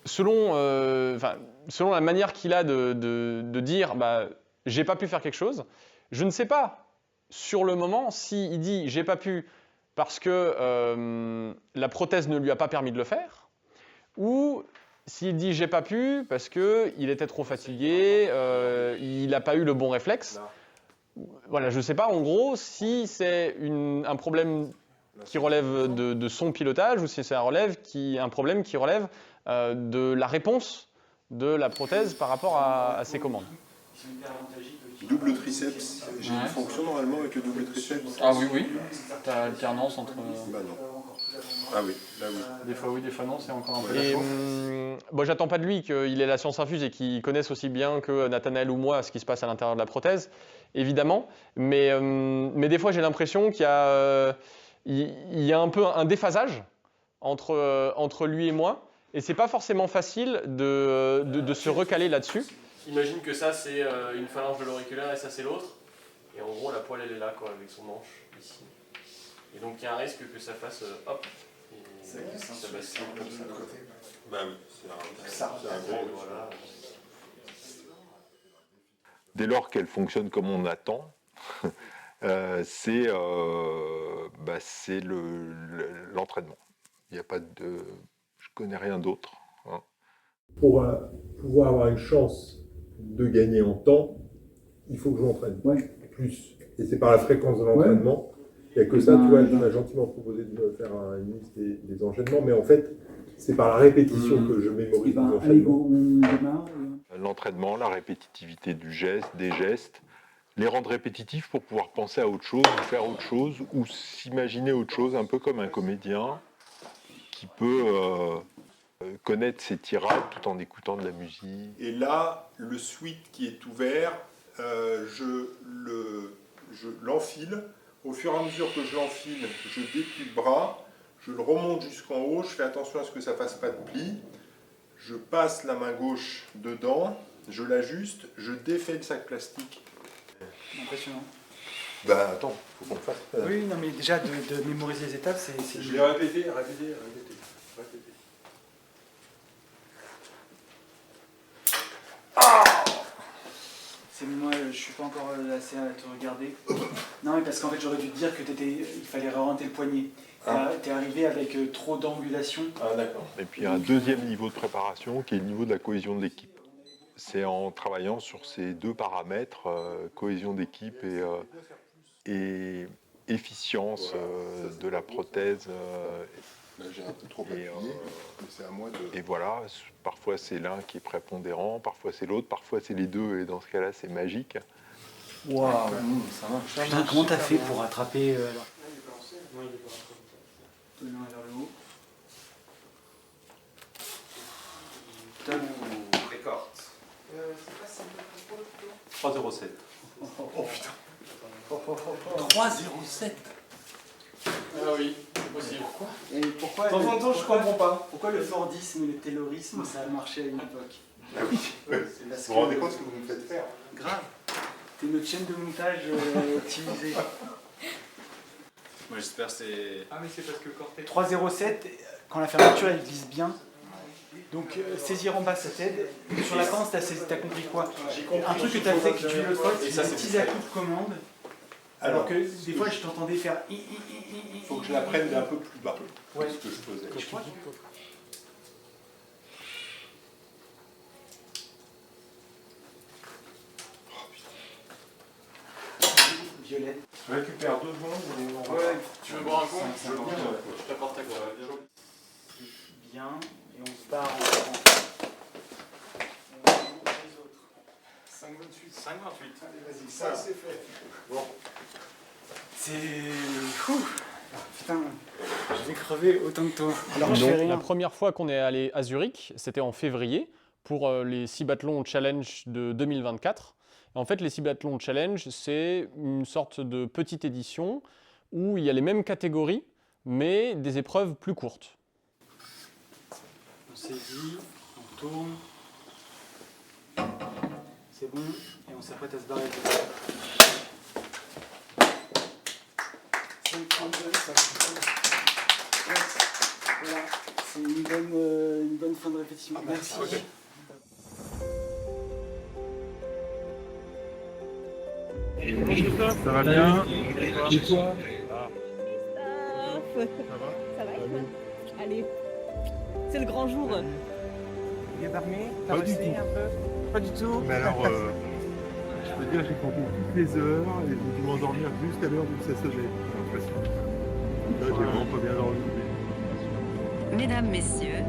selon la manière qu'il a de dire j'ai pas pu faire quelque chose, je ne sais pas sur le moment s'il dit j'ai pas pu parce que la prothèse ne lui a pas permis de le faire, ou s'il dit j'ai pas pu parce qu'il était trop fatigué, il n'a pas eu le bon réflexe. Voilà, je ne sais pas en gros si c'est un problème qui relève de son pilotage ou si c'est un problème qui relève de la réponse de la prothèse par rapport à ses commandes. Double triceps, j'ai une fonction normalement avec le double triceps. Ah oui, tu as alternance entre... Bah non. Ah oui, là oui. Des fois oui, des fois non, c'est encore un peu... Et j'attends pas de lui qu'il ait la science infuse et qu'il connaisse aussi bien que Nathanaël ou moi ce qui se passe à l'intérieur de la prothèse, évidemment. Mais des fois j'ai l'impression qu'il y a un peu un déphasage entre lui et moi. Et c'est pas forcément facile de se recaler là-dessus. Imagine que ça c'est une phalange de l'auriculaire et ça c'est l'autre. Et en gros la poêle elle est là quoi, avec son manche ici. Et donc il y a un risque que ça fasse hop. Et ça bascule comme ça. Bah oui, c'est un gros. Voilà. Dès lors qu'elle fonctionne comme on attend, c'est l'entraînement. Il n'y a pas de... Je connais rien d'autre. Hein. Pour pouvoir avoir une chance de gagner en temps, il faut que je m'entraîne plus. Et c'est par la fréquence de l'entraînement. Il n'y a que ça, tu vois, tu m'as gentiment proposé de me faire une liste des enchaînements, mais en fait, c'est par la répétition que je mémorise les enchaînements. L'entraînement, la répétitivité des gestes, les rendre répétitifs pour pouvoir penser à autre chose, ou faire autre chose, ou s'imaginer autre chose, un peu comme un comédien qui peut connaître ses tirades tout en écoutant de la musique. Et là, le suite qui est ouvert, je l'enfile. Au fur et à mesure que je l'enfile, je déplie le bras, je le remonte jusqu'en haut, je fais attention à ce que ça ne fasse pas de pli. Je passe la main gauche dedans, je l'ajuste, je défais le sac plastique. Impressionnant. Bah attends, faut qu'on le fasse. Oui, non mais déjà de mémoriser les étapes, c'est... Je l'ai répété. Moi, je suis pas encore assez à te regarder. Non, mais parce qu'en fait, j'aurais dû te dire que il fallait réorienter le poignet. T'es arrivé avec trop d'angulation. Ah d'accord. Et puis il y a un deuxième niveau de préparation qui est le niveau de la cohésion de l'équipe. C'est en travaillant sur ces deux paramètres, cohésion d'équipe et efficience de la prothèse Là, j'ai un peu trop appuyé, mais c'est à moi de... Et voilà, parfois c'est l'un qui est prépondérant, parfois c'est l'autre, parfois c'est les deux, et dans ce cas-là, c'est magique. Waouh, ça marche. Putain, comment t'as fait pour attraper Deux mains vers le haut. Record. 3,07. Oh putain. 3,07. Ah oui, c'est possible. Pourquoi Et pourquoi de temps en temps, je comprends pas. Pourquoi le Fordisme et le Taylorisme, ça a marché à une époque? Ah oui, vous vous rendez compte ce que vous me faites faire? Grave. T'es notre chaîne de montage optimisée. Moi j'espère que c'est... Ah mais c'est parce que Corté... 3,07, quand la fermeture elle glisse bien, donc saisir en bas ça t'aide. Sur la pince t'as compris quoi? Un truc que t'as fait que tu le fois, c'est des petits à-coups de commande. Alors que des fois je t'entendais faire... Il faut que je la prenne d'un peu plus bas que ce que je faisais. Violette. Je récupère 2 secondes et on va... Ouais, tu veux boire un coup? Je t'apporte ta quoi. Bien, et on se barre en 5,28. 5,28. Allez, vas-y, ça c'est fait. Bon. C'est... Fou. Putain, je vais crever autant que toi. Alors je Donc, fais rien. la première fois qu'on est allé à Zurich, c'était en février, pour les Cibathlon Challenge de 2024. En fait, les Cibathlon Challenge, c'est une sorte de petite édition où il y a les mêmes catégories, mais des épreuves plus courtes. On s'est dit, on tourne, c'est bon, et on s'apprête à se barrer. 5,32, ça voilà, c'est une bonne fin de répétition. Merci. Okay. Ça va bien? Et toi? Ça va et toi? Allez, c'est le grand jour. Bien dormi? Pas du tout. Un peu? Pas du tout? Mais alors, je peux dire, j'ai compté toutes les heures et j'ai dû m'endormir juste à l'heure où ça sonnait. J'ai l'impression. Là, j'ai vraiment pas bien dormi. Mesdames, Messieurs,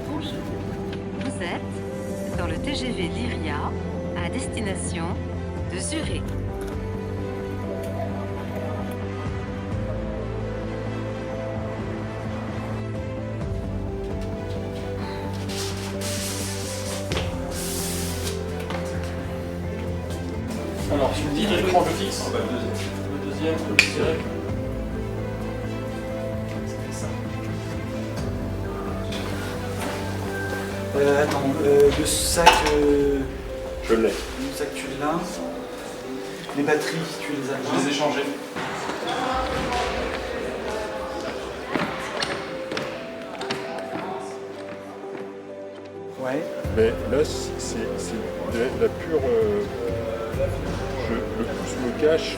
bonjour. Vous êtes dans le TGV Lyria à destination de Zurich. Alors, tu me dis l'écran fixe, le deuxième, le direct. C'était ça. Attends, le sac... Je l'ai. Le sac, tu l'as. Les batteries, tu les as. Je les ai changées. Ouais. Mais là, c'est de la pure... le pouce me cache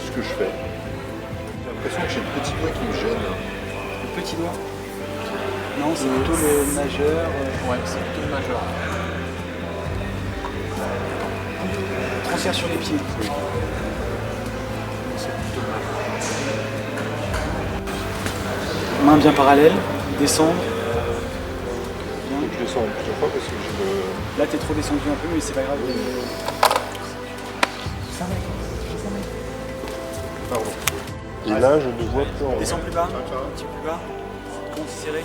ce que je fais. J'ai l'impression que j'ai le petit doigt qui me gêne. Le petit doigt? Non, c'est plutôt le majeur. Ouais, c'est plutôt le majeur. Transfert sur les pieds. C'est plutôt le majeur. Main bien parallèle, descendre. Bien. Je descends plusieurs fois parce que je me... Là, t'es trop descendu un peu, mais c'est pas grave. Pardon. Et là, je ne vois plus en... Descends plus bas, un petit peu plus bas. Compte serré.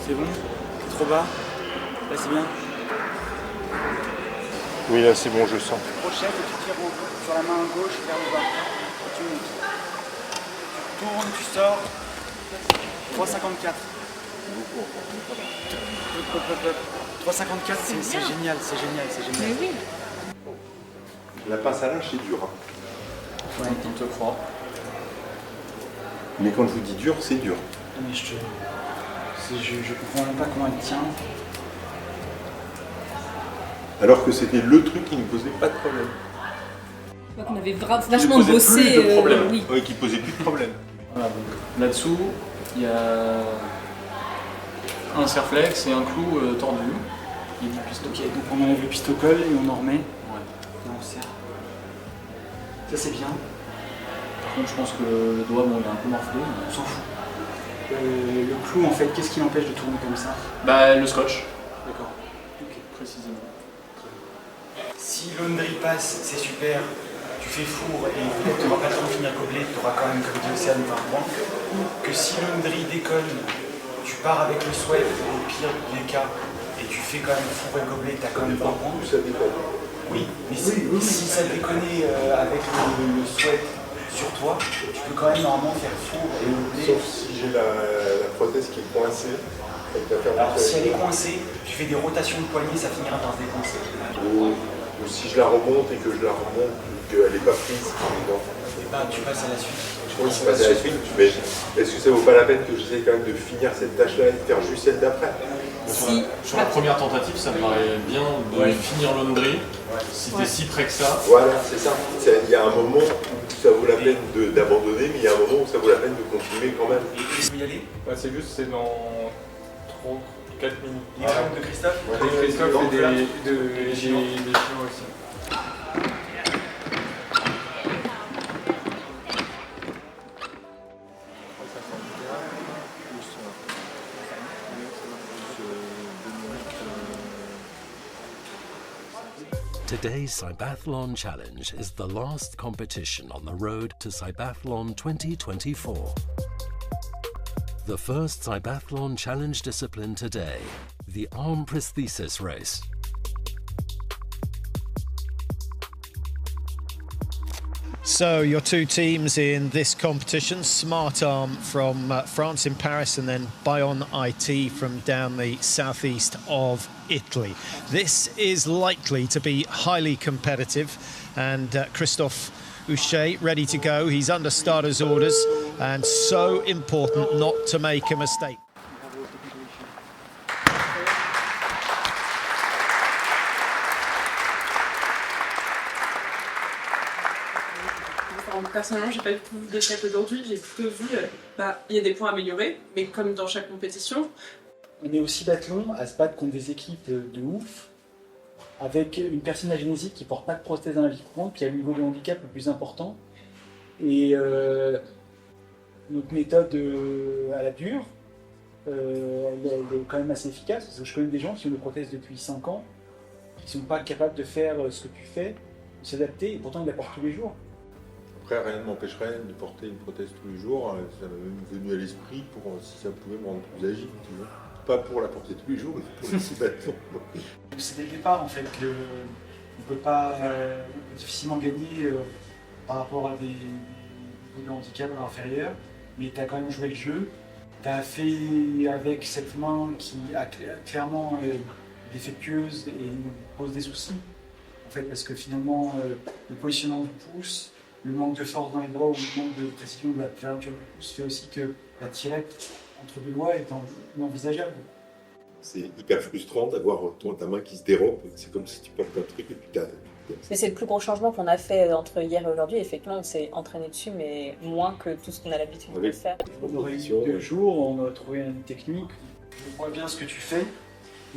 C'est bon. Trop bas. Là, c'est bien. Oui, là, c'est bon, je sens. Crochette et tu tires sur la main gauche vers le bas. Tu montes. Tu tournes, tu sors. 3,54. 3,54, c'est génial, c'est génial, c'est génial. Mais oui. La pince à linge, c'est dur. Hein. Ouais, on te croit. Mais quand je vous dis dur, c'est dur. Mais je comprends même pas comment elle tient. Alors que c'était le truc qui ne posait pas de problème. Donc on avait vachement bossé. Oui. Oui, qui posait plus de problème. Voilà, donc là-dessous, il y a un serflex et un clou tordu. Et du pistolet. Ok, donc on enlève le pistocol et on en remet. Ouais. Et on serre. Ça c'est bien. contre, je pense que le doigt, bon, il est un peu morflé, mais on s'en fout. Le clou, en fait, qu'est-ce qui l'empêche de tourner comme ça? Bah, le scotch. D'accord. Ok, précisément. Si laundry passe, c'est super, tu fais four et peut-être tu n'auras pas le temps de finir gobelet, tu auras quand même, comme dit Océane, 20 points. Que si laundry déconne, tu pars avec le sweat, au pire des cas, et tu fais quand même four et gobelet, tu as quand même 20 points. Ça déconne. Oui, mais si ça déconnait avec le sweat sur toi, tu peux quand même normalement faire four et gobelet. Sauf si j'ai la prothèse qui est coincée. Alors si elle est coincée, tu fais des rotations de poignet, ça finira par se décoincer. Ou si je la remonte et que je la remonte, qu'elle n'est pas prise, Et ben tu passes à la suite. Oui, c'est passé à la suite, mais est-ce que ça vaut pas la peine que j'essaie quand même de finir cette tâche-là et de faire juste celle d'après? Sur la première tentative, ça me paraît bien de finir laundry, si t'es si près que ça. Voilà, c'est ça. Il y a un moment où ça vaut la peine d'abandonner, mais il y a un moment où ça vaut la peine de continuer quand même. Tu peux y aller? C'est juste, c'est dans 4 minutes. Les crampes de Christophe? Christophe et des chiots aussi. Today's Cybathlon Challenge is the last competition on the road to Cybathlon 2024. The first Cybathlon Challenge discipline today, the arm prosthesis race. So your two teams in this competition, Smart Arm from France in Paris and then Bion IT from down the southeast of Italy. This is likely to be highly competitive and Christophe Houchet ready to go. He's under starter's orders and so important not to make a mistake. Personnellement, j'ai pas eu beaucoup d'échecs aujourd'hui, j'ai plutôt vu, il y a des points améliorés, mais comme dans chaque compétition. On est aussi biathlon à se battre contre des équipes de ouf, avec une personne agénésique qui porte pas de prothèse dans la vie courante, qui a le niveau de handicap le plus important. Et notre méthode à la dure, elle est quand même assez efficace, parce que je connais des gens qui ont des prothèses depuis 5 ans, qui sont pas capables de faire ce que tu fais, de s'adapter, et pourtant ils la portent tous les jours. Après, rien ne m'empêcherait de porter une prothèse tous les jours. Ça m'est même venu à l'esprit pour si ça pouvait me rendre plus agile, tu vois. Pas pour la porter tous les jours, mais pour les bâtons. C'est dès le départ en fait qu'on ne peut pas difficilement gagner par rapport à des niveaux de handicap inférieurs, mais tu as quand même joué le jeu. Tu as fait avec cette main qui a clairement défectueuse et nous pose des soucis. En fait, parce que finalement, le positionnement du pouce, le manque de force dans les bras ou le manque de précision de la fermeture du pouce fait aussi que la tirette entre deux doigts est inenvisageable. C'est hyper frustrant d'avoir ta main qui se dérobe. C'est comme si tu portes un truc et puis t'as... Mais c'est le plus gros changement qu'on a fait entre hier et aujourd'hui. Effectivement, on s'est entraîné dessus, mais moins que tout ce qu'on a l'habitude de faire. On aurait eu 2 jours, on a trouvé une technique. Je vois bien ce que tu fais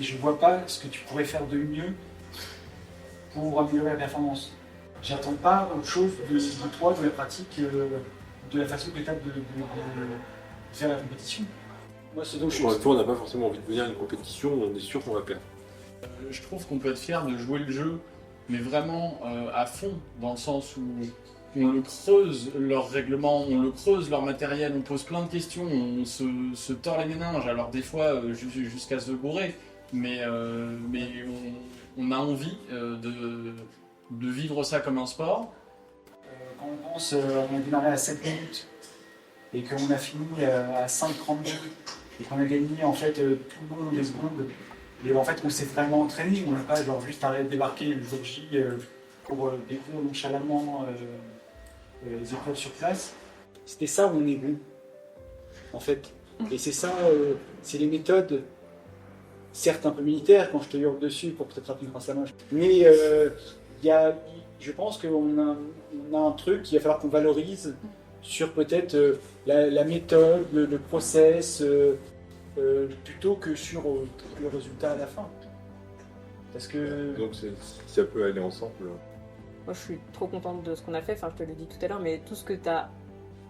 et je ne vois pas ce que tu pourrais faire de mieux pour améliorer la performance. J'attends pas autre chose de toi, de la pratique, de la façon que tu as de faire la compétition. Moi, c'est donc on n'a pas forcément envie de venir à une compétition, on est sûr qu'on va perdre. Je trouve qu'on peut être fier de jouer le jeu, mais vraiment à fond, dans le sens où on le creuse leur règlement, on le creuse leur matériel, on pose plein de questions, on se tord les méninges, alors des fois jusqu'à se bourrer, mais on a envie de vivre ça comme un sport. Quand on pense, on a démarré à 7 minutes et qu'on a fini à 5,32 et qu'on a gagné en fait tout le long des secondes. Et en fait, on s'est vraiment entraîné, on n'a pas genre juste arrêté de débarquer le jour J pour découvrir nonchalamment les épreuves sur place. C'était ça où on est bon, en fait. Et c'est ça, c'est les méthodes, certes un peu militaires quand je te hurle dessus pour peut-être appuyer grâce à la main. Mais je pense qu'on a un truc qu'il va falloir qu'on valorise sur peut-être la méthode, le process, plutôt que sur le résultat à la fin. Parce que... Donc ça peut aller ensemble. Moi je suis trop contente de ce qu'on a fait, enfin je te l'ai dit tout à l'heure, mais tout ce que tu as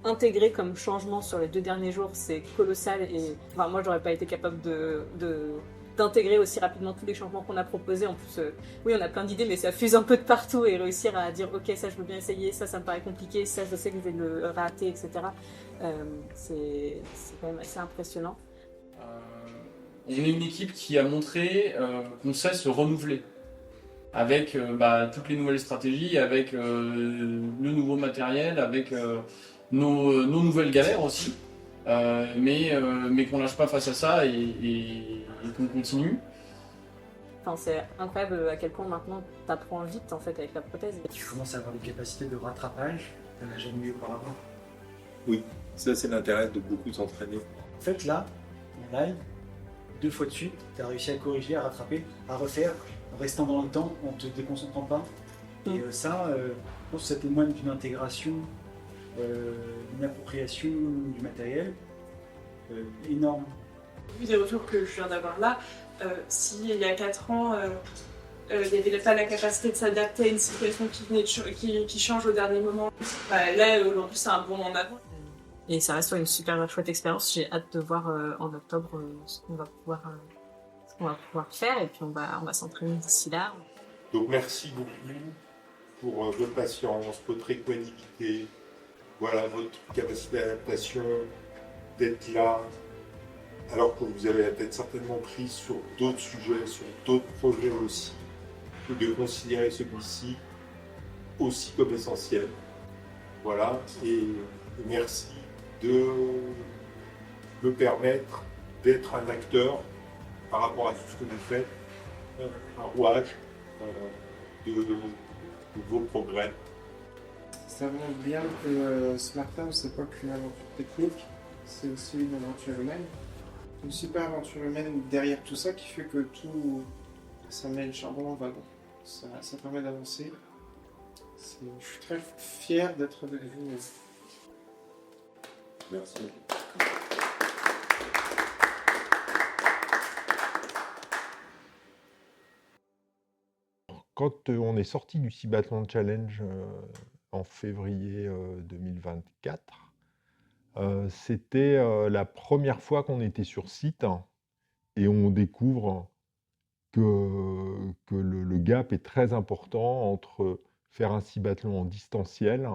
intégrer comme changement sur les 2 derniers jours, c'est colossal. Et enfin, moi, j'aurais pas été capable d'intégrer aussi rapidement tous les changements qu'on a proposés. En plus, oui, on a plein d'idées, mais ça fuse un peu de partout et réussir à dire ok, ça je veux bien essayer, ça me paraît compliqué, ça je sais que je vais le rater, etc. C'est quand même assez impressionnant. On est une équipe qui a montré qu'on sait se renouveler avec toutes les nouvelles stratégies, avec le nouveau matériel, avec nos nouvelles galères aussi, mais qu'on lâche pas face à ça et qu'on continue. Enfin, c'est incroyable à quel point maintenant tu apprends vite en fait avec la prothèse. Tu commences à avoir des capacités de rattrapage que tu n'as jamais eu auparavant. Oui, ça c'est l'intérêt de beaucoup s'entraîner. En fait là, en live, 2 fois de suite, tu as réussi à corriger, à rattraper, à refaire, en restant dans le temps, en te déconcentrant pas. Et ça, je pense que ça témoigne d'une intégration, d'une appropriation du matériel énorme. Vu des retours que je viens d'avoir là, s'il y a 4 ans, il n'y avait pas la capacité de s'adapter à une situation qui change au dernier moment, là aujourd'hui c'est un bond en avant. Et ça reste une super chouette expérience. J'ai hâte de voir en octobre ce qu'on va pouvoir faire et puis on va s'entraîner d'ici là. Donc merci beaucoup pour votre patience, votre équanimité, voilà, votre capacité d'adaptation, d'être là, alors que vous avez la tête certainement prise sur d'autres sujets, sur d'autres projets aussi, et de considérer celui-ci aussi comme essentiel. Voilà, et merci de me permettre d'être un acteur par rapport à tout ce que vous faites, un rouage de vos progrès. Ça montre bien que Smartarm, c'est pas qu'une aventure technique, c'est aussi une aventure humaine. Une super aventure humaine derrière tout ça qui fait que tout ça met le charbon en wagon. Ça permet d'avancer. Je suis très fier d'être avec vous. Merci. Quand on est sorti du Cibathlon Challenge en février 2024, c'était la première fois qu'on était sur site et on découvre que le gap est très important entre faire un cibathlon en distanciel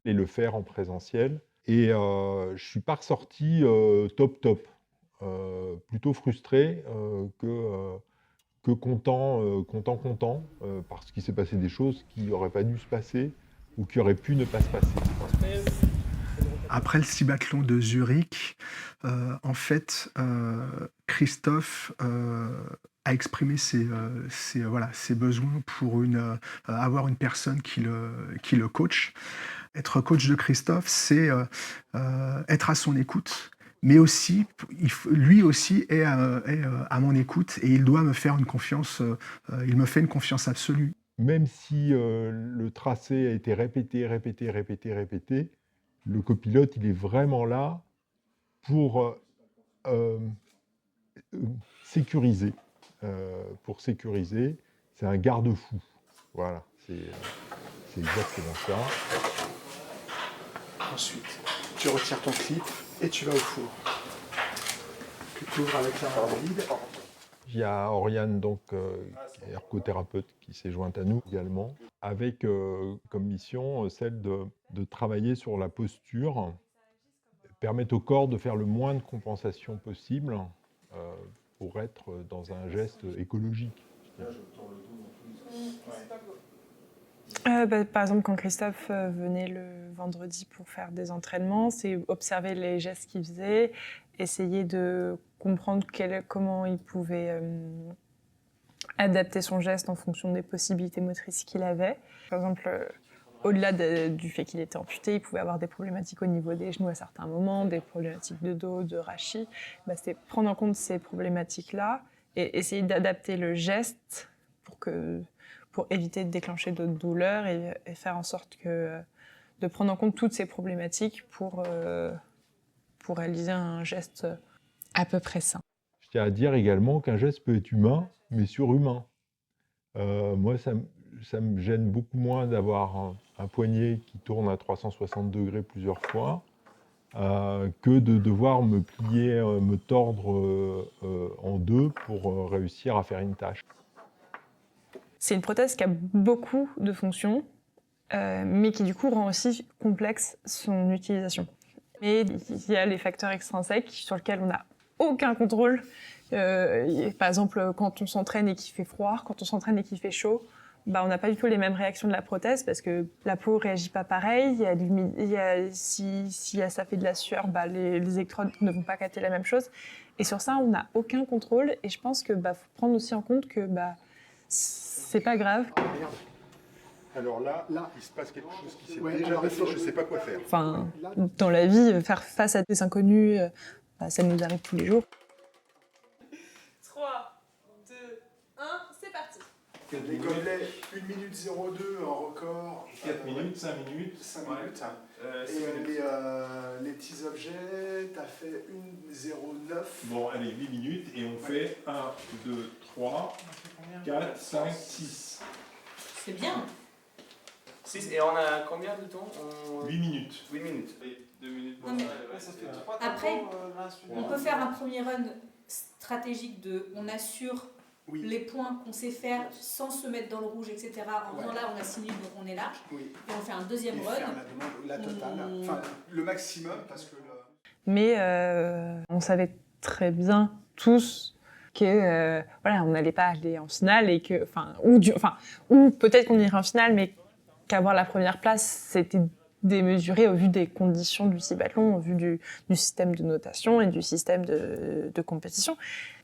et le faire en présentiel. Et je ne suis pas ressorti top, plutôt frustré que content, parce qu'il s'est passé des choses qui n'auraient pas dû se passer ou qui auraient pu ne pas se passer. Après le cibathlon de Zurich, en fait, Christophe a exprimé ses besoins pour avoir une personne qui le coach. Être coach de Christophe, c'est être à son écoute, mais aussi, lui aussi est à mon écoute et il doit me faire une confiance, il me fait une confiance absolue. Même si le tracé a été répété, le copilote, il est vraiment là pour sécuriser. C'est un garde-fou. Voilà, c'est exactement ça. Ensuite, tu retires ton clip et tu vas au four. Tu ouvres avec la main vide. Il y a Oriane, donc, qui est ergothérapeute, qui s'est jointe à nous également, avec comme mission celle de travailler sur la posture, permettre au corps de faire le moins de compensation possible pour être dans un geste écologique. Par exemple, quand Christophe venait le vendredi pour faire des entraînements, c'est observer les gestes qu'il faisait, essayer de comprendre comment il pouvait adapter son geste en fonction des possibilités motrices qu'il avait. Par exemple, au-delà du fait qu'il était amputé, il pouvait avoir des problématiques au niveau des genoux à certains moments, des problématiques de dos, de rachis. C'était prendre en compte ces problématiques-là et essayer d'adapter le geste pour éviter de déclencher d'autres douleurs et faire en sorte de prendre en compte toutes ces problématiques pour réaliser un geste à peu près sain. Je tiens à dire également qu'un geste peut être humain, mais surhumain. Moi, ça me gêne beaucoup moins d'avoir un poignet qui tourne à 360 degrés plusieurs fois que de devoir me plier, me tordre en deux pour réussir à faire une tâche. C'est une prothèse qui a beaucoup de fonctions, mais qui du coup rend aussi complexe son utilisation. Mais il y a les facteurs extrinsèques sur lesquels on n'a aucun contrôle. Par exemple, quand on s'entraîne et qu'il fait froid, quand on s'entraîne et qu'il fait chaud, on n'a pas du tout les mêmes réactions de la prothèse parce que la peau ne réagit pas pareil. Si ça fait de la sueur, les électrodes ne vont pas capter la même chose. Et sur ça, on n'a aucun contrôle. Et je pense qu'il faut prendre aussi en compte que c'est pas grave. Alors là, il se passe quelque chose qui s'est déjà passé, je ne sais pas quoi faire. Enfin, dans la vie, faire face à des inconnus, ça nous arrive tous les jours. 3, 2, 1, c'est parti. Les gobelets, 1 minute 02 en record. 4 minutes, 5 minutes. 5 minutes. Et les petits objets, tu as fait 1,09. Bon, allez, 8 minutes et on fait 1, 2, 3, 4, 5, 6. C'est bien. 6, et on a combien de temps 8 minutes. 8 minutes. 2 minutes. Non, mais après, on peut faire un premier run stratégique de on assure les points qu'on sait faire sans se mettre dans le rouge, etc. En faisant là, on a 6 minutes, donc on est large. Et on fait un deuxième run. Faire la totale, enfin le maximum parce que... Mais on savait très bien tous que on n'allait pas aller en finale et que, ou peut-être qu'on irait en finale, mais qu'avoir la première place, c'était démesuré au vu des conditions du cibathlon, au vu du système de notation et du système de compétition.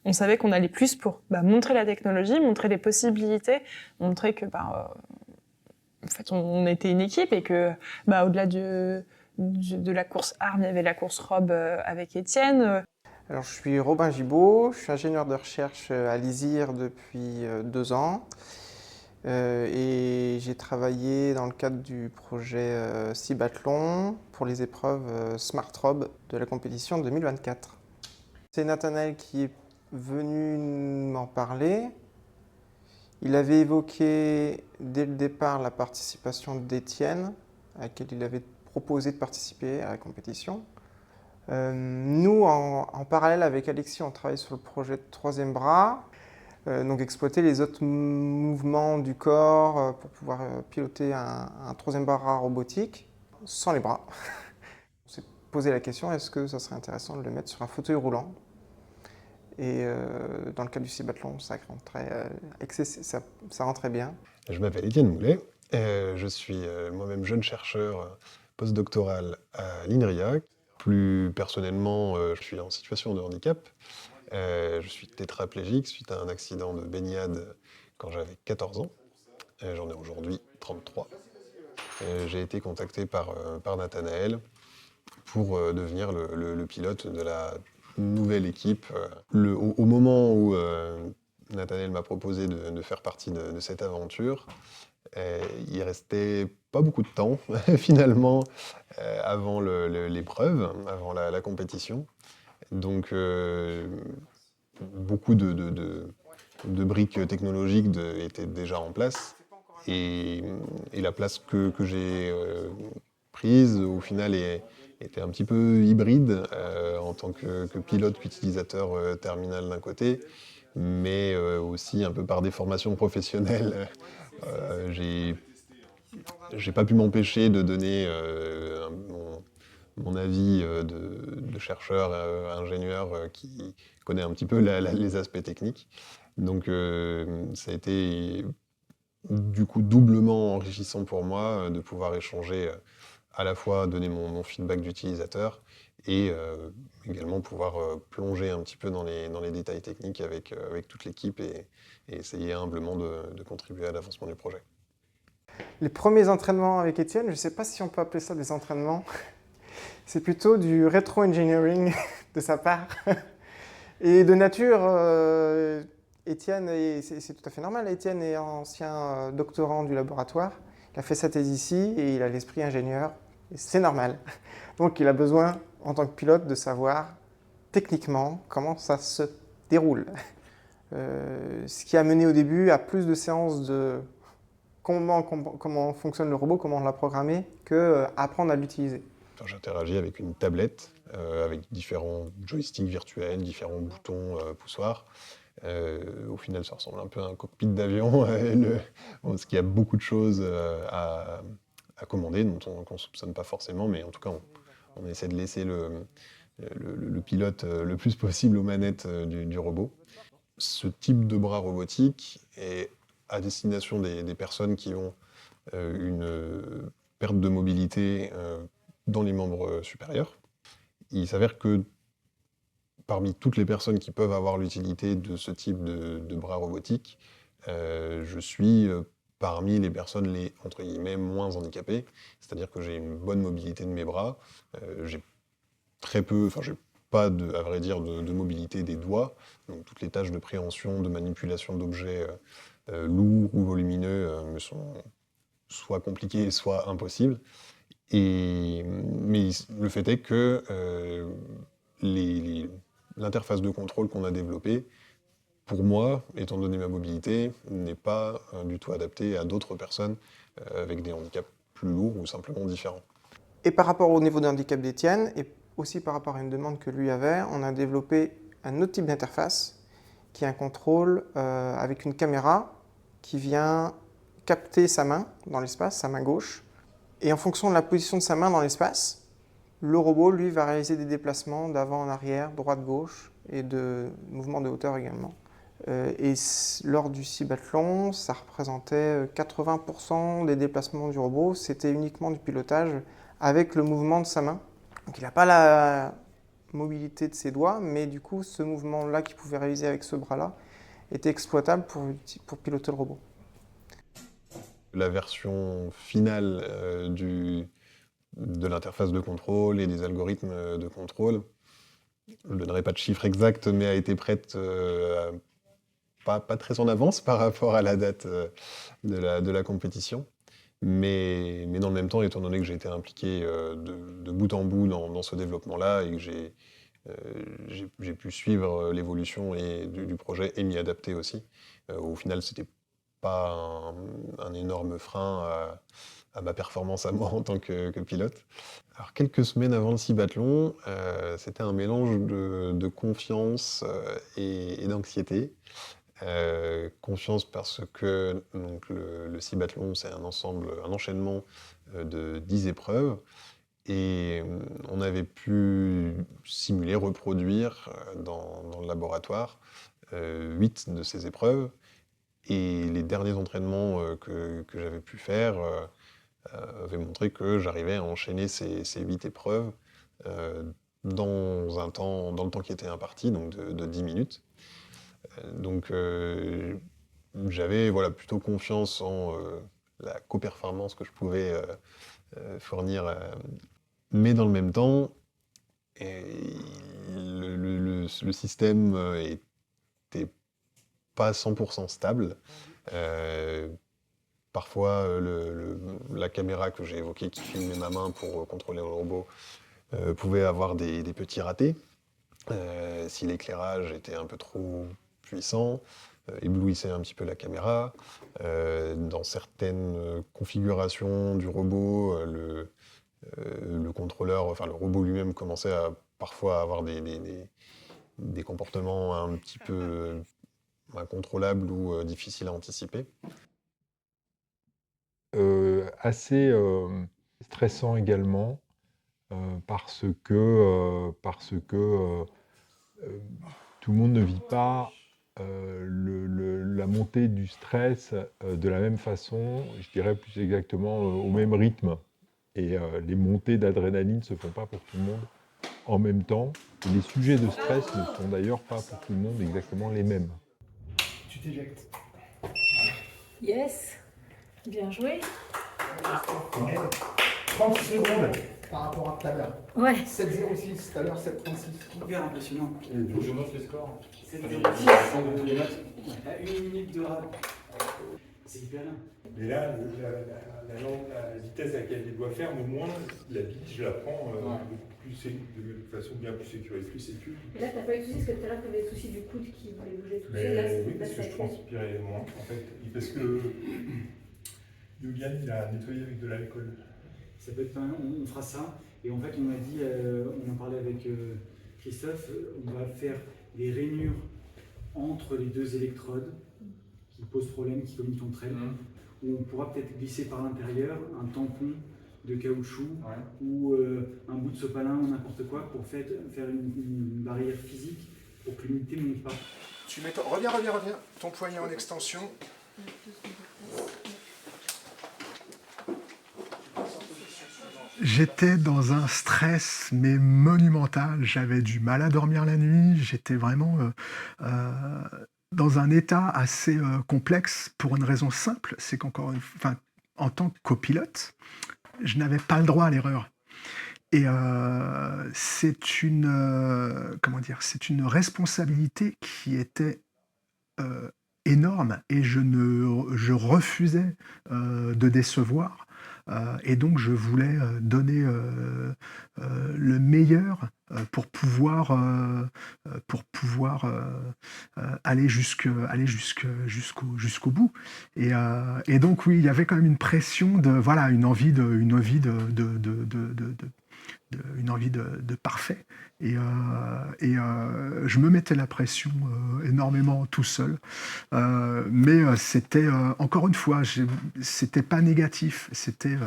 On savait qu'on allait plus pour montrer la technologie, montrer les possibilités, montrer que en fait, on était une équipe et que au-delà de la course arme, il y avait la course robe avec Étienne. Alors, je suis Robin Gibaud, je suis ingénieur de recherche à l'ISIR depuis 2 ans. Et j'ai travaillé dans le cadre du projet Cibathlon pour les épreuves Smart Rob de la compétition 2024. C'est Nathanaël qui est venu m'en parler. Il avait évoqué dès le départ la participation d'Étienne, à laquelle il avait proposé de participer à la compétition. Nous, en parallèle avec Alexis, on travaille sur le projet de troisième bras. Donc exploiter les autres mouvements du corps pour pouvoir piloter un troisième bras robotique sans les bras. On s'est posé la question, est-ce que ça serait intéressant de le mettre sur un fauteuil roulant? Et dans le cas du cibathlon, ça rentrait bien. Je m'appelle Étienne Moulet, je suis moi-même jeune chercheur postdoctoral à l'INRIA. Plus personnellement, je suis en situation de handicap. Je suis tétraplégique suite à un accident de baignade quand j'avais 14 ans. J'en ai aujourd'hui 33. J'ai été contacté par Nathanaël pour devenir le pilote de la nouvelle équipe. Au moment où Nathanaël m'a proposé de faire partie de cette aventure, il restait pas beaucoup de temps finalement avant l'épreuve, avant la compétition. Donc beaucoup de briques technologiques étaient déjà en place et la place que j'ai prise au final était un petit peu hybride en tant que pilote qu'utilisateur terminal d'un côté, mais aussi un peu par des formations professionnelles. J'ai pas pu m'empêcher de donner mon avis de chercheur, ingénieur qui connaît un petit peu les aspects techniques. Donc ça a été du coup doublement enrichissant pour moi de pouvoir échanger, à la fois donner mon feedback d'utilisateur et également pouvoir plonger un petit peu dans les détails techniques avec toute l'équipe et essayer humblement de contribuer à l'avancement du projet. Les premiers entraînements avec Étienne, je ne sais pas si on peut appeler ça des entraînements, c'est plutôt du rétro-engineering de sa part. Et de nature, Étienne, c'est tout à fait normal, Étienne est ancien doctorant du laboratoire, il a fait sa thèse ici et il a l'esprit ingénieur, et c'est normal. Donc il a besoin, en tant que pilote, de savoir techniquement comment ça se déroule. Ce qui a mené au début à plus de séances de comment fonctionne le robot, comment on l'a programmé, que apprendre à l'utiliser. j'interagis avec une tablette, avec différents joysticks virtuels, différents boutons poussoirs. Au final, ça ressemble un peu à un cockpit d'avion, parce qu'il y a beaucoup de choses à commander, qu'on ne soupçonne pas forcément, mais en tout cas, on essaie de laisser le pilote le plus possible aux manettes du robot. Ce type de bras robotique est à destination des personnes qui ont une perte de mobilité dans les membres supérieurs. Il s'avère que parmi toutes les personnes qui peuvent avoir l'utilité de ce type de bras robotique, je suis parmi les personnes les, entre guillemets, moins handicapées. C'est-à-dire que j'ai une bonne mobilité de mes bras, j'ai très peu, enfin j'ai pas, à vrai dire, de mobilité des doigts. Donc toutes les tâches de préhension, de manipulation d'objets lourds ou volumineux me sont soit compliquées, soit impossibles. Mais le fait est que l'interface de contrôle qu'on a développée, pour moi, étant donné ma mobilité, n'est pas du tout adaptée à d'autres personnes avec des handicaps plus lourds ou simplement différents. Et par rapport au niveau de handicap d'Étienne, et aussi par rapport à une demande que lui avait, on a développé un autre type d'interface, qui est un contrôle avec une caméra qui vient capter sa main dans l'espace, sa main gauche, et en fonction de la position de sa main dans l'espace, le robot, lui, va réaliser des déplacements d'avant en arrière, droite-gauche, et de mouvements de hauteur également. Et lors du Cibathlon, ça représentait 80% des déplacements du robot, c'était uniquement du pilotage avec le mouvement de sa main. Donc il n'a pas la mobilité de ses doigts, mais du coup, ce mouvement-là qu'il pouvait réaliser avec ce bras-là était exploitable pour piloter le robot. La version finale de l'interface de contrôle et des algorithmes de contrôle, je ne donnerai pas de chiffre exact, mais a été prête pas très en avance par rapport à la date de la compétition. Mais dans le même temps, étant donné que j'ai été impliqué de bout en bout dans ce développement-là et que j'ai pu suivre l'évolution du projet et m'y adapter aussi, au final, c'était pas un énorme frein à ma performance à moi en tant que pilote. Alors, quelques semaines avant le Cibathlon, c'était un mélange de confiance et d'anxiété. Confiance parce que donc, le Cibathlon, c'est un enchaînement de 10 épreuves, et on avait pu simuler, reproduire dans le laboratoire 8 de ces épreuves. Et les derniers entraînements que j'avais pu faire avaient montré que j'arrivais à enchaîner ces 8 épreuves dans le temps qui était imparti, donc de 10 minutes. Donc j'avais plutôt confiance en la co-performance que je pouvais fournir. Mais dans le même temps, le système était pas 100% stable. Parfois, la caméra que j'ai évoquée qui filmait ma main pour contrôler le robot pouvait avoir des petits ratés. Si l'éclairage était un peu trop puissant, éblouissait un petit peu la caméra. Dans certaines configurations du robot, le contrôleur, enfin le robot lui-même commençait à parfois avoir des comportements un petit peu incontrôlables ou difficiles à anticiper. Assez stressant également, parce que tout le monde ne vit pas la montée du stress de la même façon, je dirais plus exactement au même rythme. Et les montées d'adrénaline ne se font pas pour tout le monde en même temps. Et les sujets de stress ne sont d'ailleurs pas pour tout le monde exactement les mêmes. Tu t'éjectes. Yes, bien joué. 30 secondes par rapport à tout à l'heure. Ouais. 7,06, tout à l'heure 7,36. Hyper impressionnant. Je note les scores. 7,06. À 1 minute de rap. C'est hyper bien. Mais là, la vitesse à laquelle il doit faire, au moins, la bille, je la prends de façon bien plus sécurisée, plus sécure. Et là, t'as pas eu de soucis, parce que tout à l'heure, t'avais le souci du coude qui voulait bouger tout seul. Mais oui, parce que je transpirais moins, en fait. Parce que Yogan, il a nettoyé avec de l'alcool. Ça peut être pas mal, on fera ça. Et en fait, on a dit, on en parlait avec Christophe, on va faire des rainures entre les deux électrodes qui posent problème, qui communiquent entre elles, où on pourra peut-être glisser par l'intérieur un tampon de caoutchouc ou un bout de sopalin ou n'importe quoi pour faire une barrière physique pour que l'humidité ne monte pas. Tu mets reviens, ton poignet en extension. J'étais dans un stress mais monumental, j'avais du mal à dormir la nuit, j'étais vraiment dans un état assez complexe pour une raison simple, c'est en tant que copilote, je n'avais pas le droit à l'erreur. Et c'est une responsabilité qui était énorme et je refusais de décevoir. Et donc je voulais donner le meilleur pour pouvoir aller jusqu'au bout. Et donc oui, il y avait quand même une pression une envie de parfait. Et je me mettais la pression énormément tout seul. Mais c'était, encore une fois, c'était pas négatif. C'était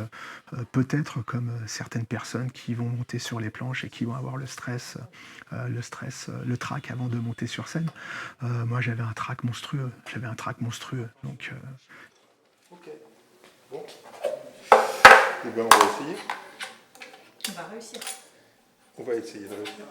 peut-être comme certaines personnes qui vont monter sur les planches et qui vont avoir le trac avant de monter sur scène. Moi, j'avais un trac monstrueux. Donc, Ok. Bon. Eh bien, on va essayer. On va réussir. On va essayer de réussir.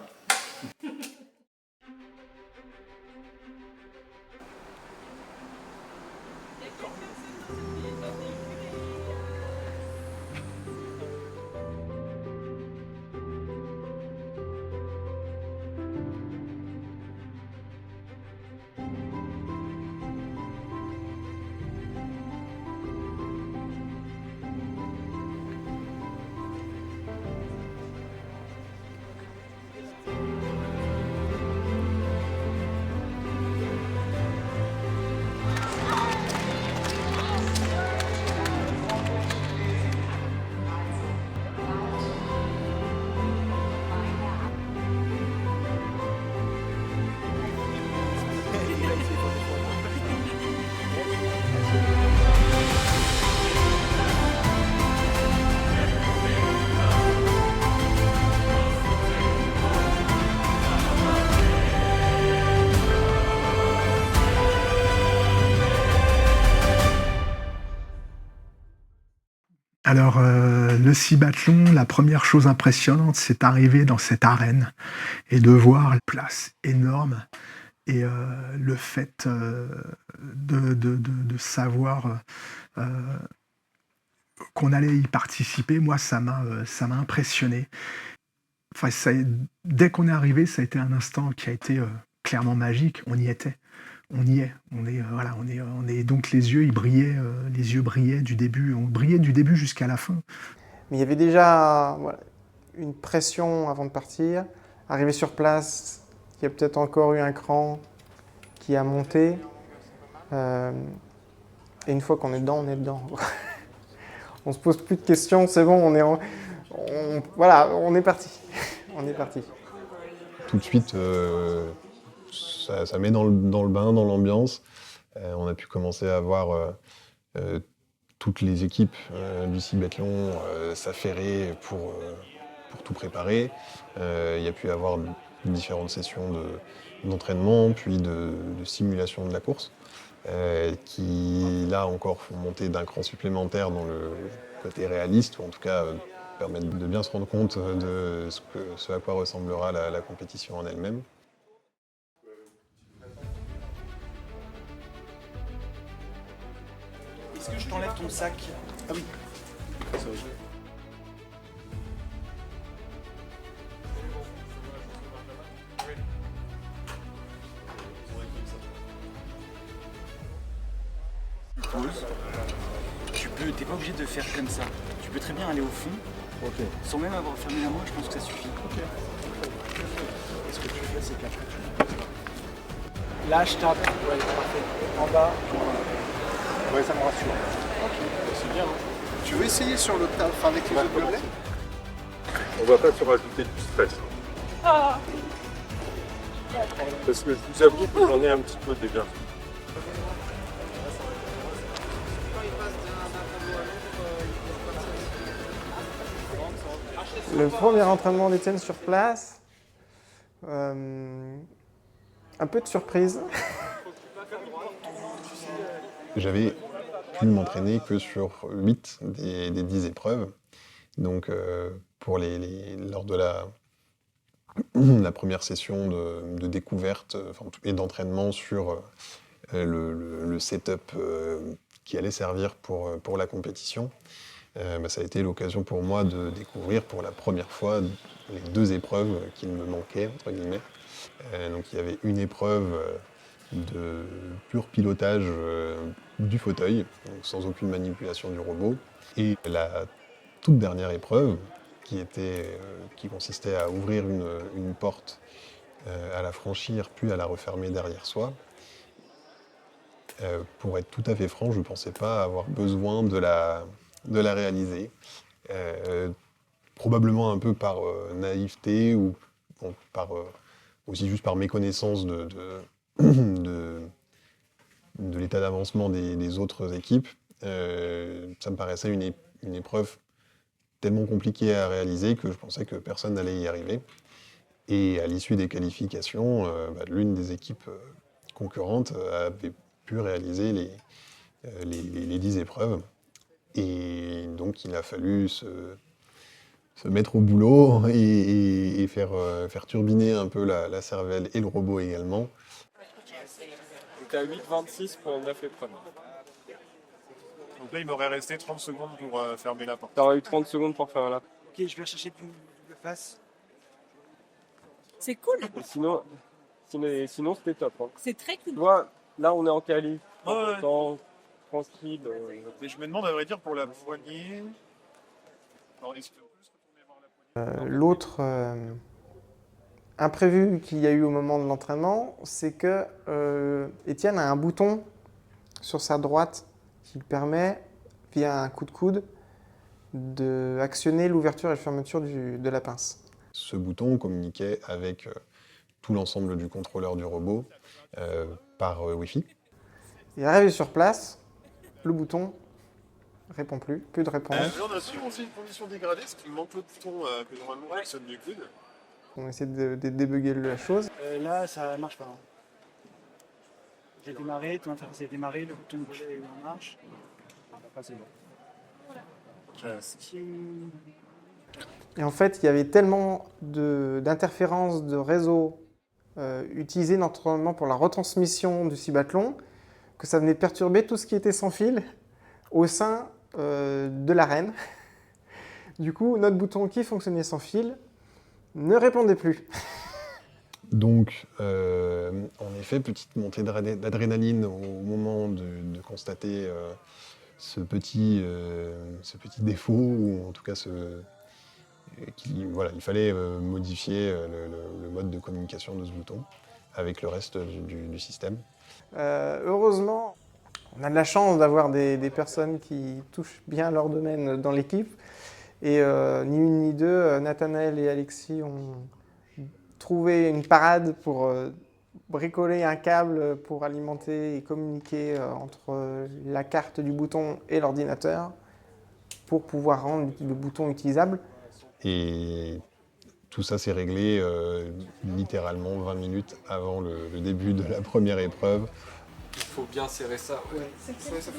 Alors, le cibathlon, la première chose impressionnante, c'est d'arriver dans cette arène et de voir la place énorme et le fait de savoir qu'on allait y participer, moi, ça m'a impressionné. Enfin, dès qu'on est arrivé, ça a été un instant qui a été clairement magique. On y était. On y est. On est donc les yeux brillaient du début. On brillait du début jusqu'à la fin. Mais il y avait déjà une pression avant de partir. Arrivé sur place, il y a peut-être encore eu un cran qui a monté. Et une fois qu'on est dedans, on est dedans. On se pose plus de questions, c'est bon, on est parti. On est parti. Tout de suite, ça met dans le bain, dans l'ambiance. On a pu commencer à voir toutes les équipes du cibathlon s'affairer pour tout préparer. Il y a pu y avoir différentes sessions d'entraînement, puis de simulation de la course, qui là encore font monter d'un cran supplémentaire dans le côté réaliste, ou en tout cas permettre de bien se rendre compte de ce à quoi ressemblera la compétition en elle-même. Est-ce que je t'enlève ton sac? Ah oui. Pause. T'es pas obligé de faire comme ça. Tu peux très bien aller au fond, sans même avoir fermé la main, je pense que ça suffit. Ce que tu fais, c'est qu'après tu... Là, je tape. Ouais, parfait. En bas. Ouais, ça me rassure. Ok, c'est bien. Hein. Tu veux essayer sur l'autre table, enfin avec les autres gobelets? On va pas se rajouter du stress. Ah. Parce que je vous avoue que j'en ai un petit peu déjà. Le premier entraînement d'Étienne sur place, un peu de surprise. J'avais pu m'entraîner que sur 8 des 10 épreuves. Donc lors de la première session de découverte et d'entraînement sur le setup qui allait servir pour la compétition, ça a été l'occasion pour moi de découvrir pour la première fois les 2 épreuves qui me manquaient, entre guillemets. Donc il y avait une épreuve de pur pilotage du fauteuil, donc sans aucune manipulation du robot, et la toute dernière épreuve qui consistait à ouvrir une porte, à la franchir puis à la refermer derrière soi. Pour être tout à fait franc, je ne pensais pas avoir besoin de la réaliser. Probablement un peu par naïveté ou aussi juste par méconnaissance de l'état d'avancement des autres équipes. Ça me paraissait une épreuve tellement compliquée à réaliser que je pensais que personne n'allait y arriver. Et à l'issue des qualifications, l'une des équipes concurrentes avait pu réaliser les 10 épreuves. Et donc il a fallu se mettre au boulot et faire turbiner un peu la cervelle et le robot également. Donc à 8,26 pour 9 épreuves. Donc là, il m'aurait resté 30 secondes pour fermer la porte. T'aurais eu 30 secondes pour fermer la porte. Ok, je vais chercher du double face. C'est cool. Et sinon c'était top. Hein. C'est très cool. Tu vois, là on est en quali. Ouais. Tranquille. Mais je me demande, à vrai dire, pour la poignée... Alors, est-ce que on peut se retourner voir la poignée? L'autre imprévu qu'il y a eu au moment de l'entraînement, c'est que Étienne a un bouton sur sa droite qui lui permet, via un coup de coude, d'actionner l'ouverture et la fermeture de la pince. Ce bouton communiquait avec tout l'ensemble du contrôleur du robot par Wi-Fi. Et arrivé sur place, le bouton répond plus de réponse. On a su aussi une condition dégradée, parce qu'il me manque l'autre bouton que normalement fonctionne du coude. On essaie de débugger la chose. Là, ça marche pas. Hein. J'ai démarré, ton interface a démarré, le bouton de relais est en marche. Après, c'est bon. Et en fait, il y avait tellement d'interférences de réseau utilisées naturellement pour la retransmission du cibathlon que ça venait perturber tout ce qui était sans fil au sein de l'arène. Du coup, notre bouton qui fonctionnait sans fil ne répondait plus. Donc, en effet, petite montée d'adrénaline au moment de constater ce petit défaut, ou en tout cas il fallait modifier le mode de communication de ce bouton avec le reste du système. Heureusement, on a de la chance d'avoir des personnes qui touchent bien leur domaine dans l'équipe. Et ni une ni deux, Nathanaël et Alexis ont trouvé une parade pour bricoler un câble pour alimenter et communiquer entre la carte du bouton et l'ordinateur pour pouvoir rendre le bouton utilisable. Et tout ça s'est réglé littéralement 20 minutes avant le début de la première épreuve. Il faut bien serrer ça. Ouais,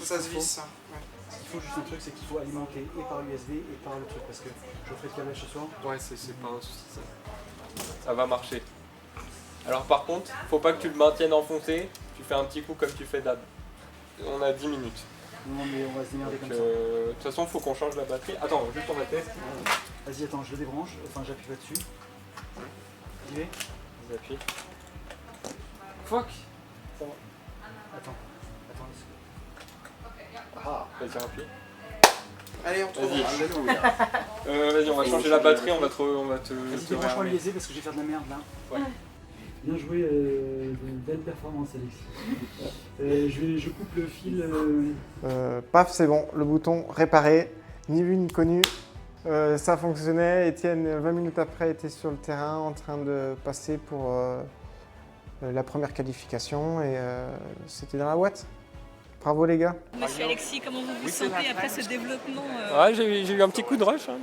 ça se visse. Ouais. Il faut juste un truc, c'est qu'il faut alimenter et par USB et par le truc, parce que je ferai le câblage ce soir. Ouais, c'est pas un souci ça. Ça va marcher. Alors par contre, faut pas que tu le maintiennes enfoncé, tu fais un petit coup comme tu fais d'hab. On a 10 minutes. Non mais on va se démerder comme ça. De toute façon, faut qu'on change la batterie. Attends, juste on va tester. Vas-y, attends, je le débranche, enfin j'appuie là-dessus. J'y vais. Vas-y, appuie. Fuck. Attends. Ah, vas-y, appuie. Allez, on trouve. Vas-y, on va changer la batterie, on va te Vas-y, débranche-moi le liaisé parce que je vais faire de la merde là. Ouais. Bien joué, de belle performance, Alexis. Je coupe le fil. Paf, c'est bon, le bouton réparé. Ni vu ni connu. Ça fonctionnait. Étienne, 20 minutes après, était sur le terrain en train de passer pour la première qualification et c'était dans la boîte. Bravo les gars. Monsieur Alexis, comment vous vous sentez après ce développement Ouais, j'ai eu un petit coup de rush. Hein.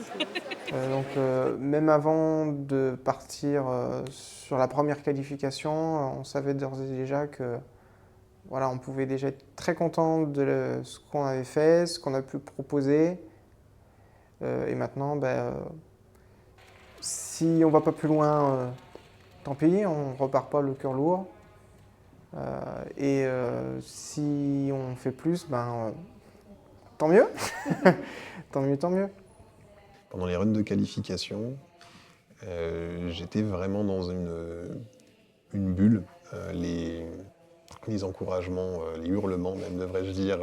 Même avant de partir sur la première qualification, on savait d'ores et déjà que voilà, on pouvait déjà être très content de ce qu'on avait fait, ce qu'on a pu proposer. Et maintenant, si on va pas plus loin, tant pis, on repart pas le cœur lourd. Si on fait plus, tant mieux. Tant mieux, tant mieux. Pendant les runs de qualification, j'étais vraiment dans une bulle. Les encouragements, les hurlements même, devrais-je dire,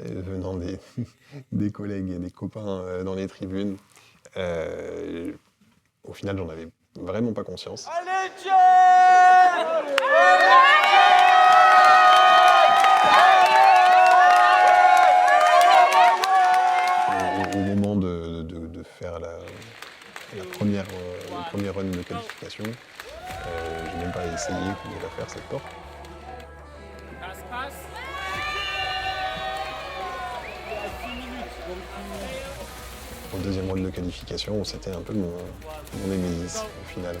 venant des collègues et des copains dans les tribunes. Au final, j'en avais vraiment pas conscience. Allez, Au moment de faire la première run de qualification, j'ai même pas essayé de la faire cette porte. Au deuxième run de qualification, c'était un peu mon némésis au final.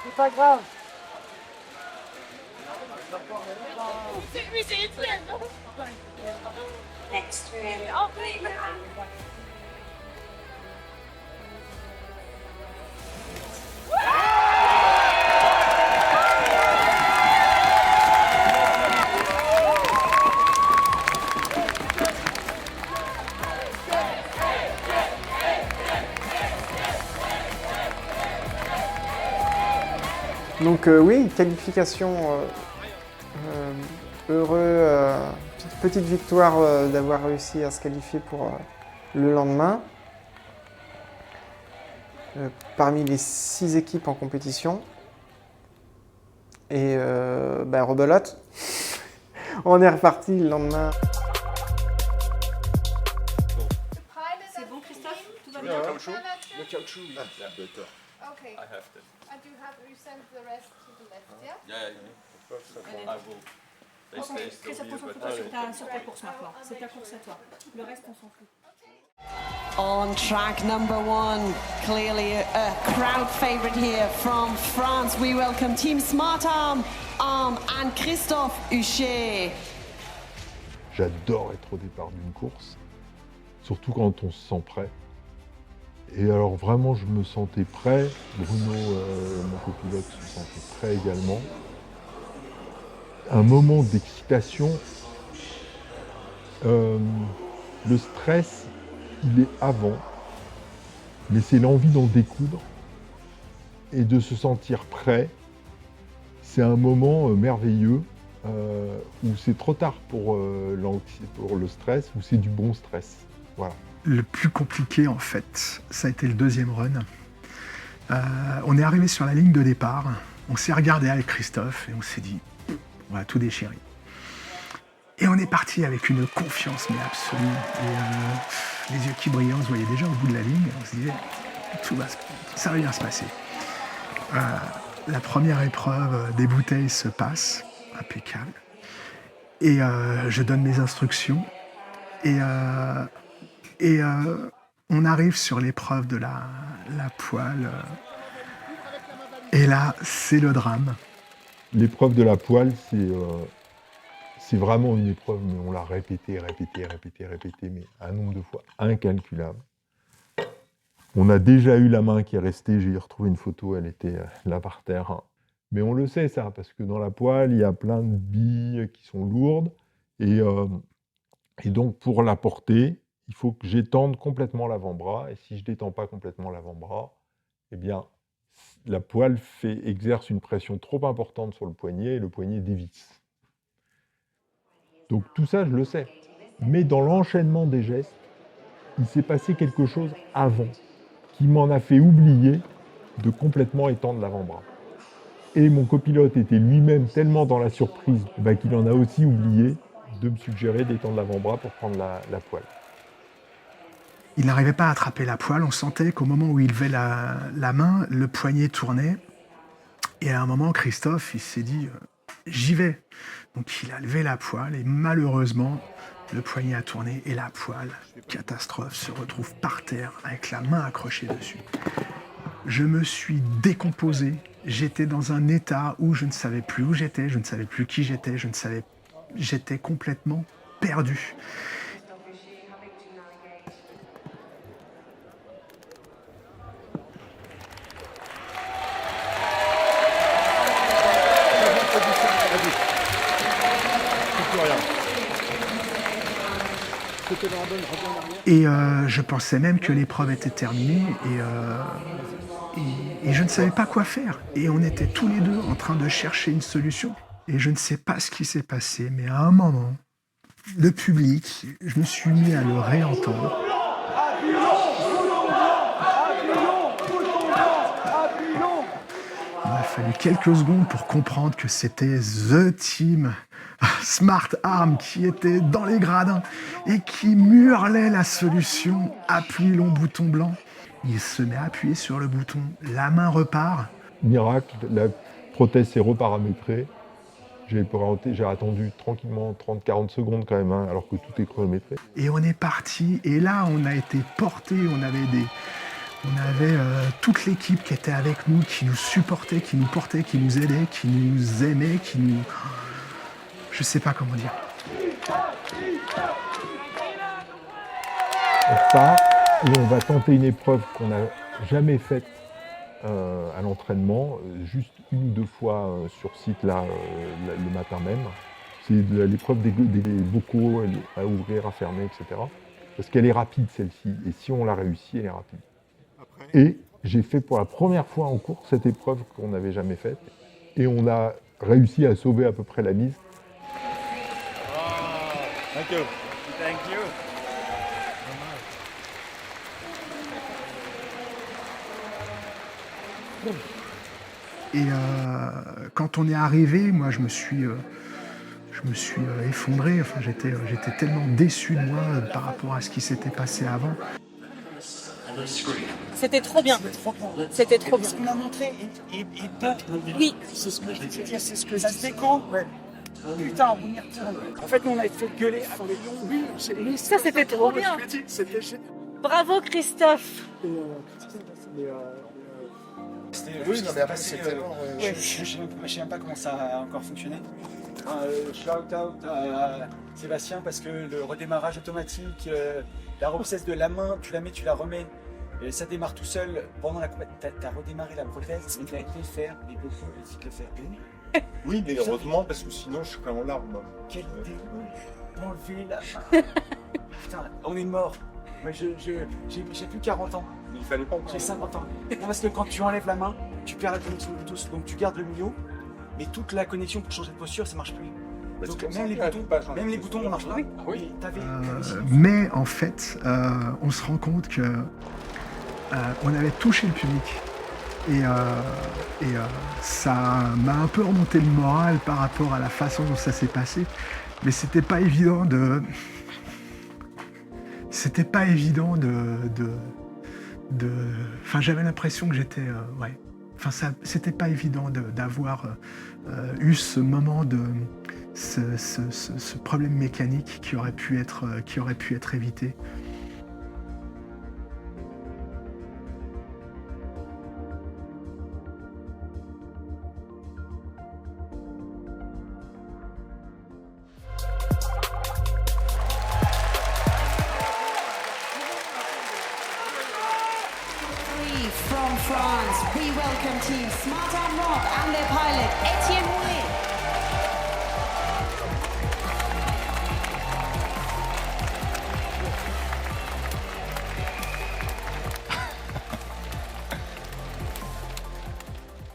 C'est pas grave. Next, Donc oui, qualification, heureux, petite victoire d'avoir réussi à se qualifier pour le lendemain. Parmi les 6 équipes en compétition. Et rebelote, on est reparti le lendemain. C'est bon Christophe? Tout va bien? Le caoutchouc, oui. Okay. I have to. And you have you send the rest to the left, yeah? Yeah. I will. Christophe, concentre-toi sur ta course maintenant. C'est ta course à toi. Le reste, on s'en fout. On track number 1, clearly a crowd favorite here from France. We welcome Team Smart Arm and Christophe Huchet. J'adore être au départ d'une course, surtout quand on se sent prêt. Et alors vraiment, je me sentais prêt. Bruno, mon copilote, se sentait prêt également. Un moment d'excitation. Le stress, il est avant, mais c'est l'envie d'en découdre et de se sentir prêt. C'est un moment merveilleux où c'est trop tard pour le stress, où c'est du bon stress. Voilà. Le plus compliqué, en fait, ça a été le deuxième run. On est arrivé sur la ligne de départ, on s'est regardé avec Christophe et on s'est dit, on va tout déchirer. Et on est parti avec une confiance mais absolue. Et les yeux qui brillaient, on se voyait déjà au bout de la ligne. On se disait, ça va bien se passer. La première épreuve des bouteilles se passe, impeccable. Et je donne mes instructions. Et on arrive sur l'épreuve de la poêle. Et là, c'est le drame. L'épreuve de la poêle, c'est vraiment une épreuve, mais on l'a répété, mais un nombre de fois incalculable. On a déjà eu la main qui est restée, j'ai retrouvé une photo, elle était là par terre. Mais on le sait ça, parce que dans la poêle, il y a plein de billes qui sont lourdes. Et donc, pour la porter, il faut que j'étende complètement l'avant-bras. Et si je ne détends pas complètement l'avant-bras, eh bien, la poêle exerce une pression trop importante sur le poignet et le poignet dévisse. Donc tout ça, je le sais. Mais dans l'enchaînement des gestes, il s'est passé quelque chose avant qui m'en a fait oublier de complètement étendre l'avant-bras. Et mon copilote était lui-même tellement dans la surprise qu'il en a aussi oublié de me suggérer d'étendre l'avant-bras pour prendre la poêle. Il n'arrivait pas à attraper la poêle, on sentait qu'au moment où il levait la main, le poignet tournait. Et à un moment, Christophe, il s'est dit « j'y vais ». Donc il a levé la poêle et malheureusement, le poignet a tourné et la poêle, catastrophe, se retrouve par terre avec la main accrochée dessus. Je me suis décomposé, j'étais dans un état où je ne savais plus où j'étais, je ne savais plus qui j'étais, j'étais complètement perdu. Et je pensais même que l'épreuve était terminée et je ne savais pas quoi faire. Et on était tous les deux en train de chercher une solution. Et je ne sais pas ce qui s'est passé, mais à un moment, le public, je me suis mis à le réentendre. Il m'a fallu quelques secondes pour comprendre que c'était The Team Smart Arm qui était dans les gradins et qui hurlait la solution « Appuie long bouton blanc ». Il se met à appuyer sur le bouton, la main repart. Miracle, la prothèse s'est reparamétrée. J'ai attendu tranquillement 30-40 secondes quand même, alors que tout est chronométré. Et on est parti, et là on a été portés, on avait toute l'équipe qui était avec nous, qui nous supportait, qui nous portait, qui nous aidait, qui nous aimait, qui nous... Je sais pas comment dire. On part et on va tenter une épreuve qu'on n'a jamais faite à l'entraînement, juste une ou deux fois sur site là, le matin même. C'est l'épreuve des bocaux à ouvrir, à fermer, etc. Parce qu'elle est rapide celle-ci, et si on l'a réussi, elle est rapide. Et j'ai fait pour la première fois en cours cette épreuve qu'on n'avait jamais faite, et on a réussi à sauver à peu près la mise. Thank you. Thank you. Et quand on est arrivé, moi je me suis effondré. Enfin, j'étais tellement déçu de moi par rapport à ce qui s'était passé avant. C'était trop bien. C'était trop bien. Ce qu'on a montré est top. Oui. C'est ce que je veux dire, c'est ce que ça se déco. Ouais. Putain, on y retourne. En fait, nous on avait fait gueuler avant les lions. Oui, mais ça c'était trop bien. C'était génial. Bravo Christophe. Oui, non, mais après, je ne sais même pas comment ça a encore fonctionné. Shout out à Sébastien parce que le redémarrage automatique, la recesse de la main, tu la mets, tu la remets, et ça démarre tout seul. Pendant la compétition, tu as redémarré la prothèse et tu as été faire les bocaux et tu te le faire. Oui, mais heureusement, parce que sinon je serais en larmes. Quelle idée d'enlever la main. Putain, on est mort. Moi, j'ai plus 40 ans. Mais il fallait pas. J'ai 50 ans. Non, parce que quand tu enlèves la main, tu perds la connexion Bluetooth. Donc tu gardes le milieu, mais toute la connexion pour changer de posture, ça marche plus. Bah, donc même les boutons, on marche pas. Oui. Mais en fait, on se rend compte que on avait touché le public. Ça m'a un peu remonté le moral par rapport à la façon dont ça s'est passé. Mais c'était pas évident de... C'était pas évident Enfin, j'avais l'impression que j'étais... ouais. Enfin, c'était pas évident d'avoir eu ce moment de... Ce problème mécanique qui aurait pu être évité. From France, we welcome team Smart Arm Rock and their pilot, Etienne Houet.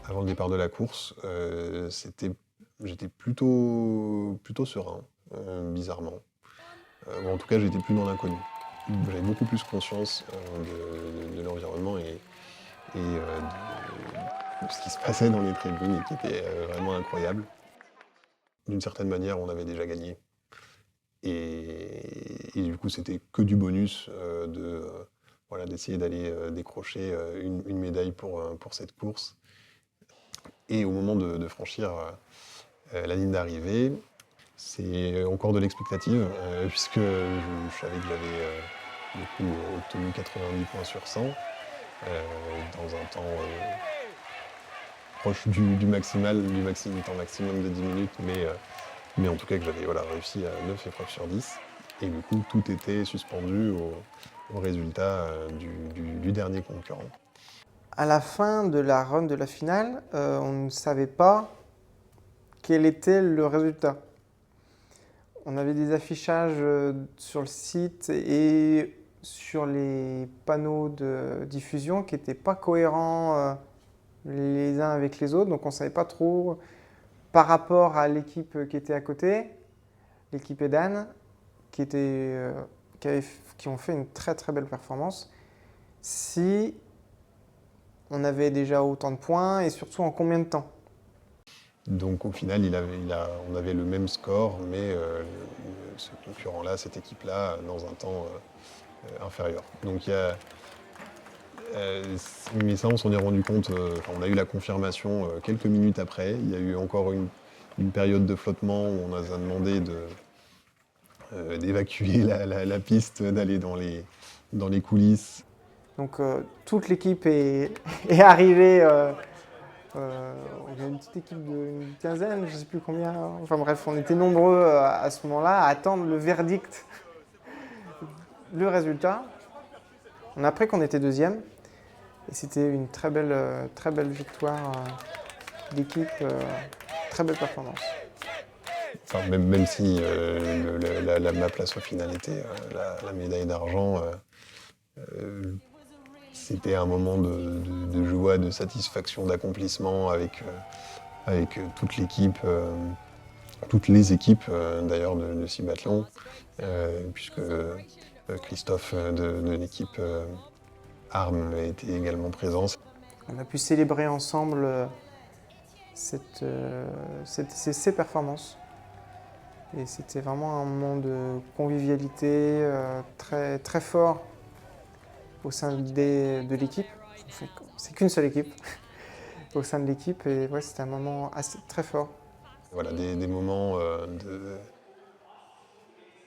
Avant le départ de la course, j'étais plutôt serein, bizarrement. En tout cas, j'étais plus dans l'inconnu. J'avais beaucoup plus conscience de l'environnement et de ce qui se passait dans les tribunes et qui était vraiment incroyable. D'une certaine manière, on avait déjà gagné. Et du coup, c'était que du bonus d'essayer d'aller décrocher une médaille pour cette course. Et au moment de franchir la ligne d'arrivée, c'est encore de l'expectative, puisque je savais que j'avais du coup obtenu 90 points sur 100, dans un temps proche du temps maximum de 10 minutes, mais en tout cas que j'avais réussi à 9 épreuves sur 10. Et du coup, tout était suspendu au résultat du dernier concurrent. À la fin de la run de la finale, on ne savait pas quel était le résultat. On avait des affichages sur le site et sur les panneaux de diffusion qui n'étaient pas cohérents les uns avec les autres, donc on ne savait pas trop par rapport à l'équipe qui était à côté, l'équipe Edan, qui ont fait une très très belle performance, si on avait déjà autant de points et surtout en combien de temps. Donc au final, on avait le même score, mais ce concurrent-là, cette équipe-là, dans un temps inférieur. Donc mais ça, on s'en est rendu compte, on a eu la confirmation quelques minutes après. Il y a eu encore une période de flottement où on nous a demandé d'évacuer la piste, d'aller dans les coulisses. Donc toute l'équipe est arrivée. On avait une petite équipe d'une quinzaine, je ne sais plus combien. Enfin bref, on était nombreux à ce moment-là à attendre le verdict, le résultat. On a appris qu'on était deuxième. Et c'était une très belle victoire d'équipe, très belle performance. Enfin, même si ma place au final était la médaille d'argent, c'était un moment de joie, de satisfaction, d'accomplissement avec toute l'équipe, toutes les équipes d'ailleurs de Cibathlon, puisque Christophe de l'équipe Arm était également présent. On a pu célébrer ensemble ces performances. Et c'était vraiment un moment de convivialité très, très fort au sein de l'équipe. C'est qu'une seule équipe au sein de l'équipe. Et ouais, c'était un moment très fort. Voilà, des moments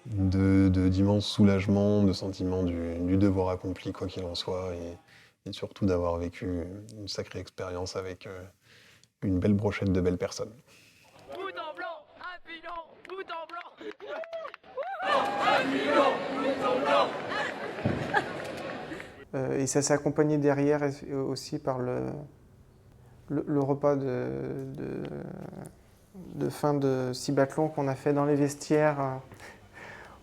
d'immense soulagement, de sentiment du devoir accompli, quoi qu'il en soit, et surtout d'avoir vécu une sacrée expérience avec une belle brochette de belles personnes. Bout en blanc, un pilon, bout en blanc. Un pilon, bout en blanc. Et ça s'est accompagné derrière aussi par le repas de fin de Cibathlon qu'on a fait dans les vestiaires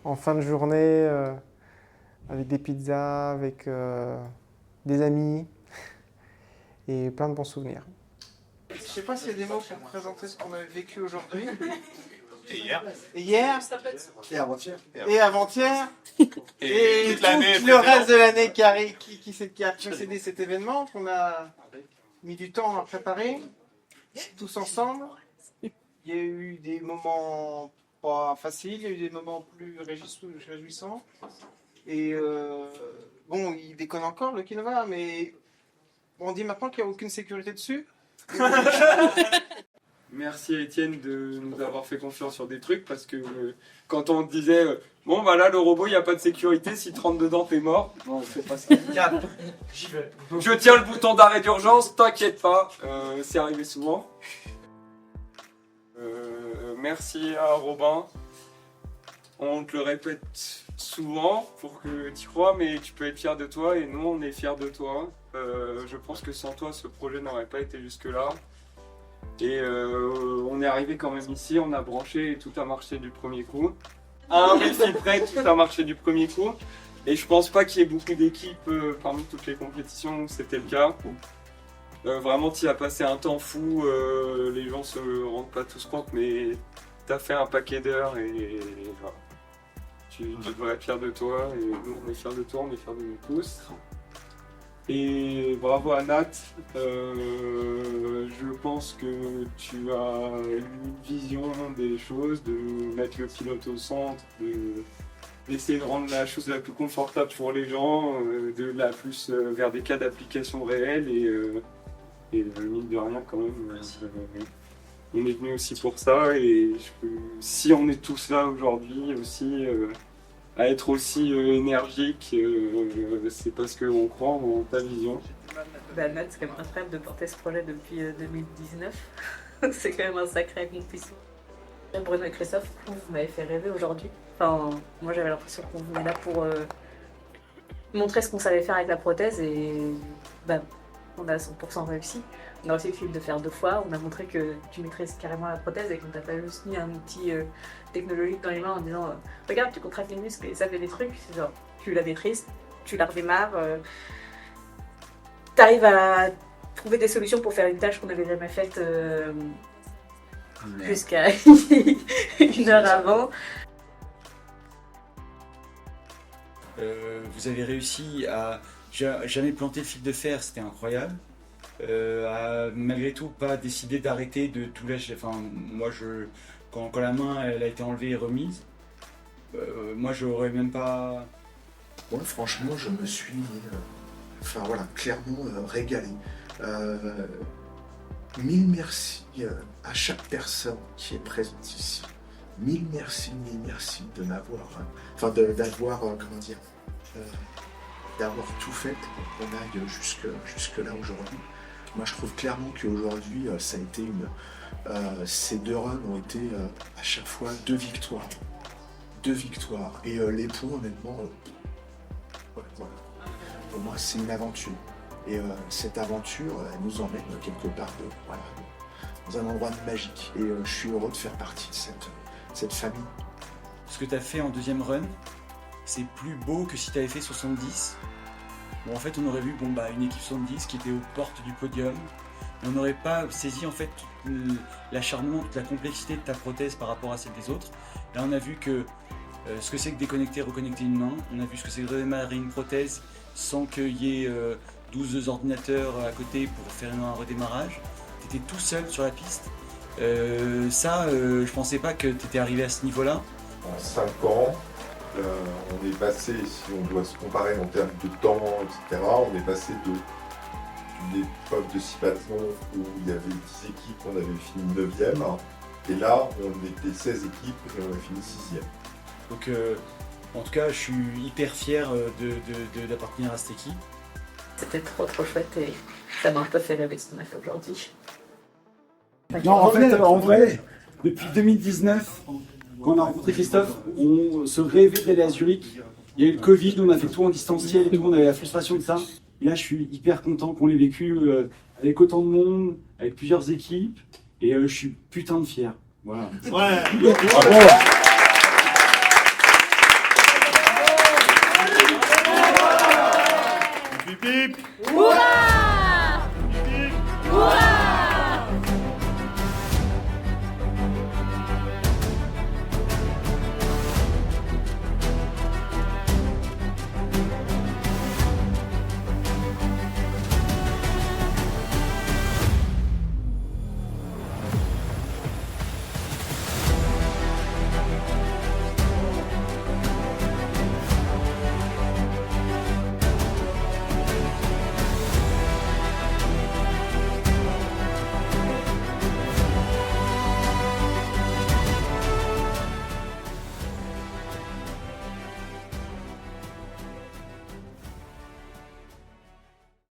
en fin de journée, avec des pizzas, avec des amis et plein de bons souvenirs. Je ne sais pas s'il y a des mots pour présenter ce qu'on a vécu aujourd'hui. Et hier. Et hier. Et avant-hier. Et avant-hier. Et toute l'année le reste de l'année qui a précédé cet événement qu'on a mis du temps à préparer, tous ensemble. Il y a eu des moments pas faciles, il y a eu des moments plus réjouissants. Et bon, il déconne encore, le Kinova, mais on dit maintenant qu'il n'y a aucune sécurité dessus. Merci Étienne de nous avoir fait confiance sur des trucs, parce que quand on te disait bon bah là le robot il n'y a pas de sécurité, si tu rentres dedans t'es mort. Non, c'est pas ce J'y vais. Je tiens le bouton d'arrêt d'urgence, t'inquiète pas, c'est arrivé souvent. Merci à Robin. On te le répète souvent pour que tu crois, mais tu peux être fier de toi et nous on est fiers de toi. Je pense que sans toi ce projet n'aurait pas été jusque là. Et on est arrivé quand même ici, on a branché et tout a marché du premier coup. À un wifi près, tout a marché du premier coup. Et je pense pas qu'il y ait beaucoup d'équipes parmi toutes les compétitions où c'était le cas. Vraiment, tu as passé un temps fou, les gens se rendent pas tous compte, mais tu as fait un paquet d'heures et voilà. Tu devrais être fier de toi, et nous on est fiers de toi, on est fiers de nous tous. Et bravo à Nat, je pense que tu as une vision des choses, de mettre le pilote au centre, d'essayer de rendre la chose la plus confortable pour les gens, de la plus vers des cas d'application réels et mine de rien quand même, on est venu aussi pour ça et si on est tous là aujourd'hui aussi à être aussi énergique, c'est parce qu'on croit en ta vision. Bah, Nat, c'est quand même incroyable de porter ce projet depuis 2019. C'est quand même un sacré accomplissement. Bruno et Christophe, vous m'avez fait rêver aujourd'hui. Enfin, moi j'avais l'impression qu'on venait là pour montrer ce qu'on savait faire avec la prothèse et bah, on a 100% réussi. On a réussi de faire 2 fois, on a montré que tu maîtrises carrément la prothèse et qu'on t'a pas juste mis un outil technologique dans les mains en disant regarde, tu contractes les muscles et ça fait des trucs. C'est genre, tu la maîtrises, tu la redémarres, t'arrives à trouver des solutions pour faire une tâche qu'on n'avait jamais faite jusqu'à 1 heure avant. Vous avez réussi à jamais planter le fil de fer, c'était incroyable. Malgré tout, pas décider d'arrêter de tout lâcher. Enfin, moi, quand la main elle a été enlevée et remise, moi, j'aurais même pas. Moi, franchement, je me suis, clairement régalé. 1000 merci à chaque personne qui est présente ici. 1000 merci de m'avoir, d'avoir tout fait pour qu'on aille jusque là aujourd'hui. Moi, je trouve clairement qu'aujourd'hui, ça a été ces 2 runs ont été à chaque fois 2 victoires. 2 victoires. Et les points, honnêtement, voilà. Pour moi, c'est une aventure. Et cette aventure, elle nous emmène quelque part dans un endroit magique. Et je suis heureux de faire partie de cette famille. Ce que tu as fait en 2e run, c'est plus beau que si tu avais fait 70. Bon, en fait, on aurait vu une équipe 70 qui était aux portes du podium, mais on n'aurait pas saisi en fait tout l'acharnement, toute la complexité de ta prothèse par rapport à celle des autres. Là, on a vu que ce que c'est que déconnecter, reconnecter une main, on a vu ce que c'est que redémarrer une prothèse sans qu'il y ait 12 ordinateurs à côté pour faire un redémarrage. Tu étais tout seul sur la piste. Je pensais pas que tu étais arrivé à ce niveau-là. En 5 ans, on est passé, si on doit se comparer en termes de temps, etc., on est passé d'une épreuve de 6 biathlons où il y avait 10 équipes, on avait fini 9e, et là, on était 16 équipes et on a fini 6e. Donc, en tout cas, je suis hyper fier d'appartenir à cette équipe. C'était trop chouette et ça m'a un peu fait rêver ce qu'on a fait aujourd'hui. Non, en vrai, depuis 2019, quand on a rencontré Christophe, on se rêvait d'aller à Zurich. Il y a eu le Covid, on a fait tout en distanciel et tout, on avait la frustration de ça. Et là, je suis hyper content qu'on l'ait vécu avec autant de monde, avec plusieurs équipes, et je suis putain de fier. Voilà. Ouais. Bravo. Bip bip. Hurrah!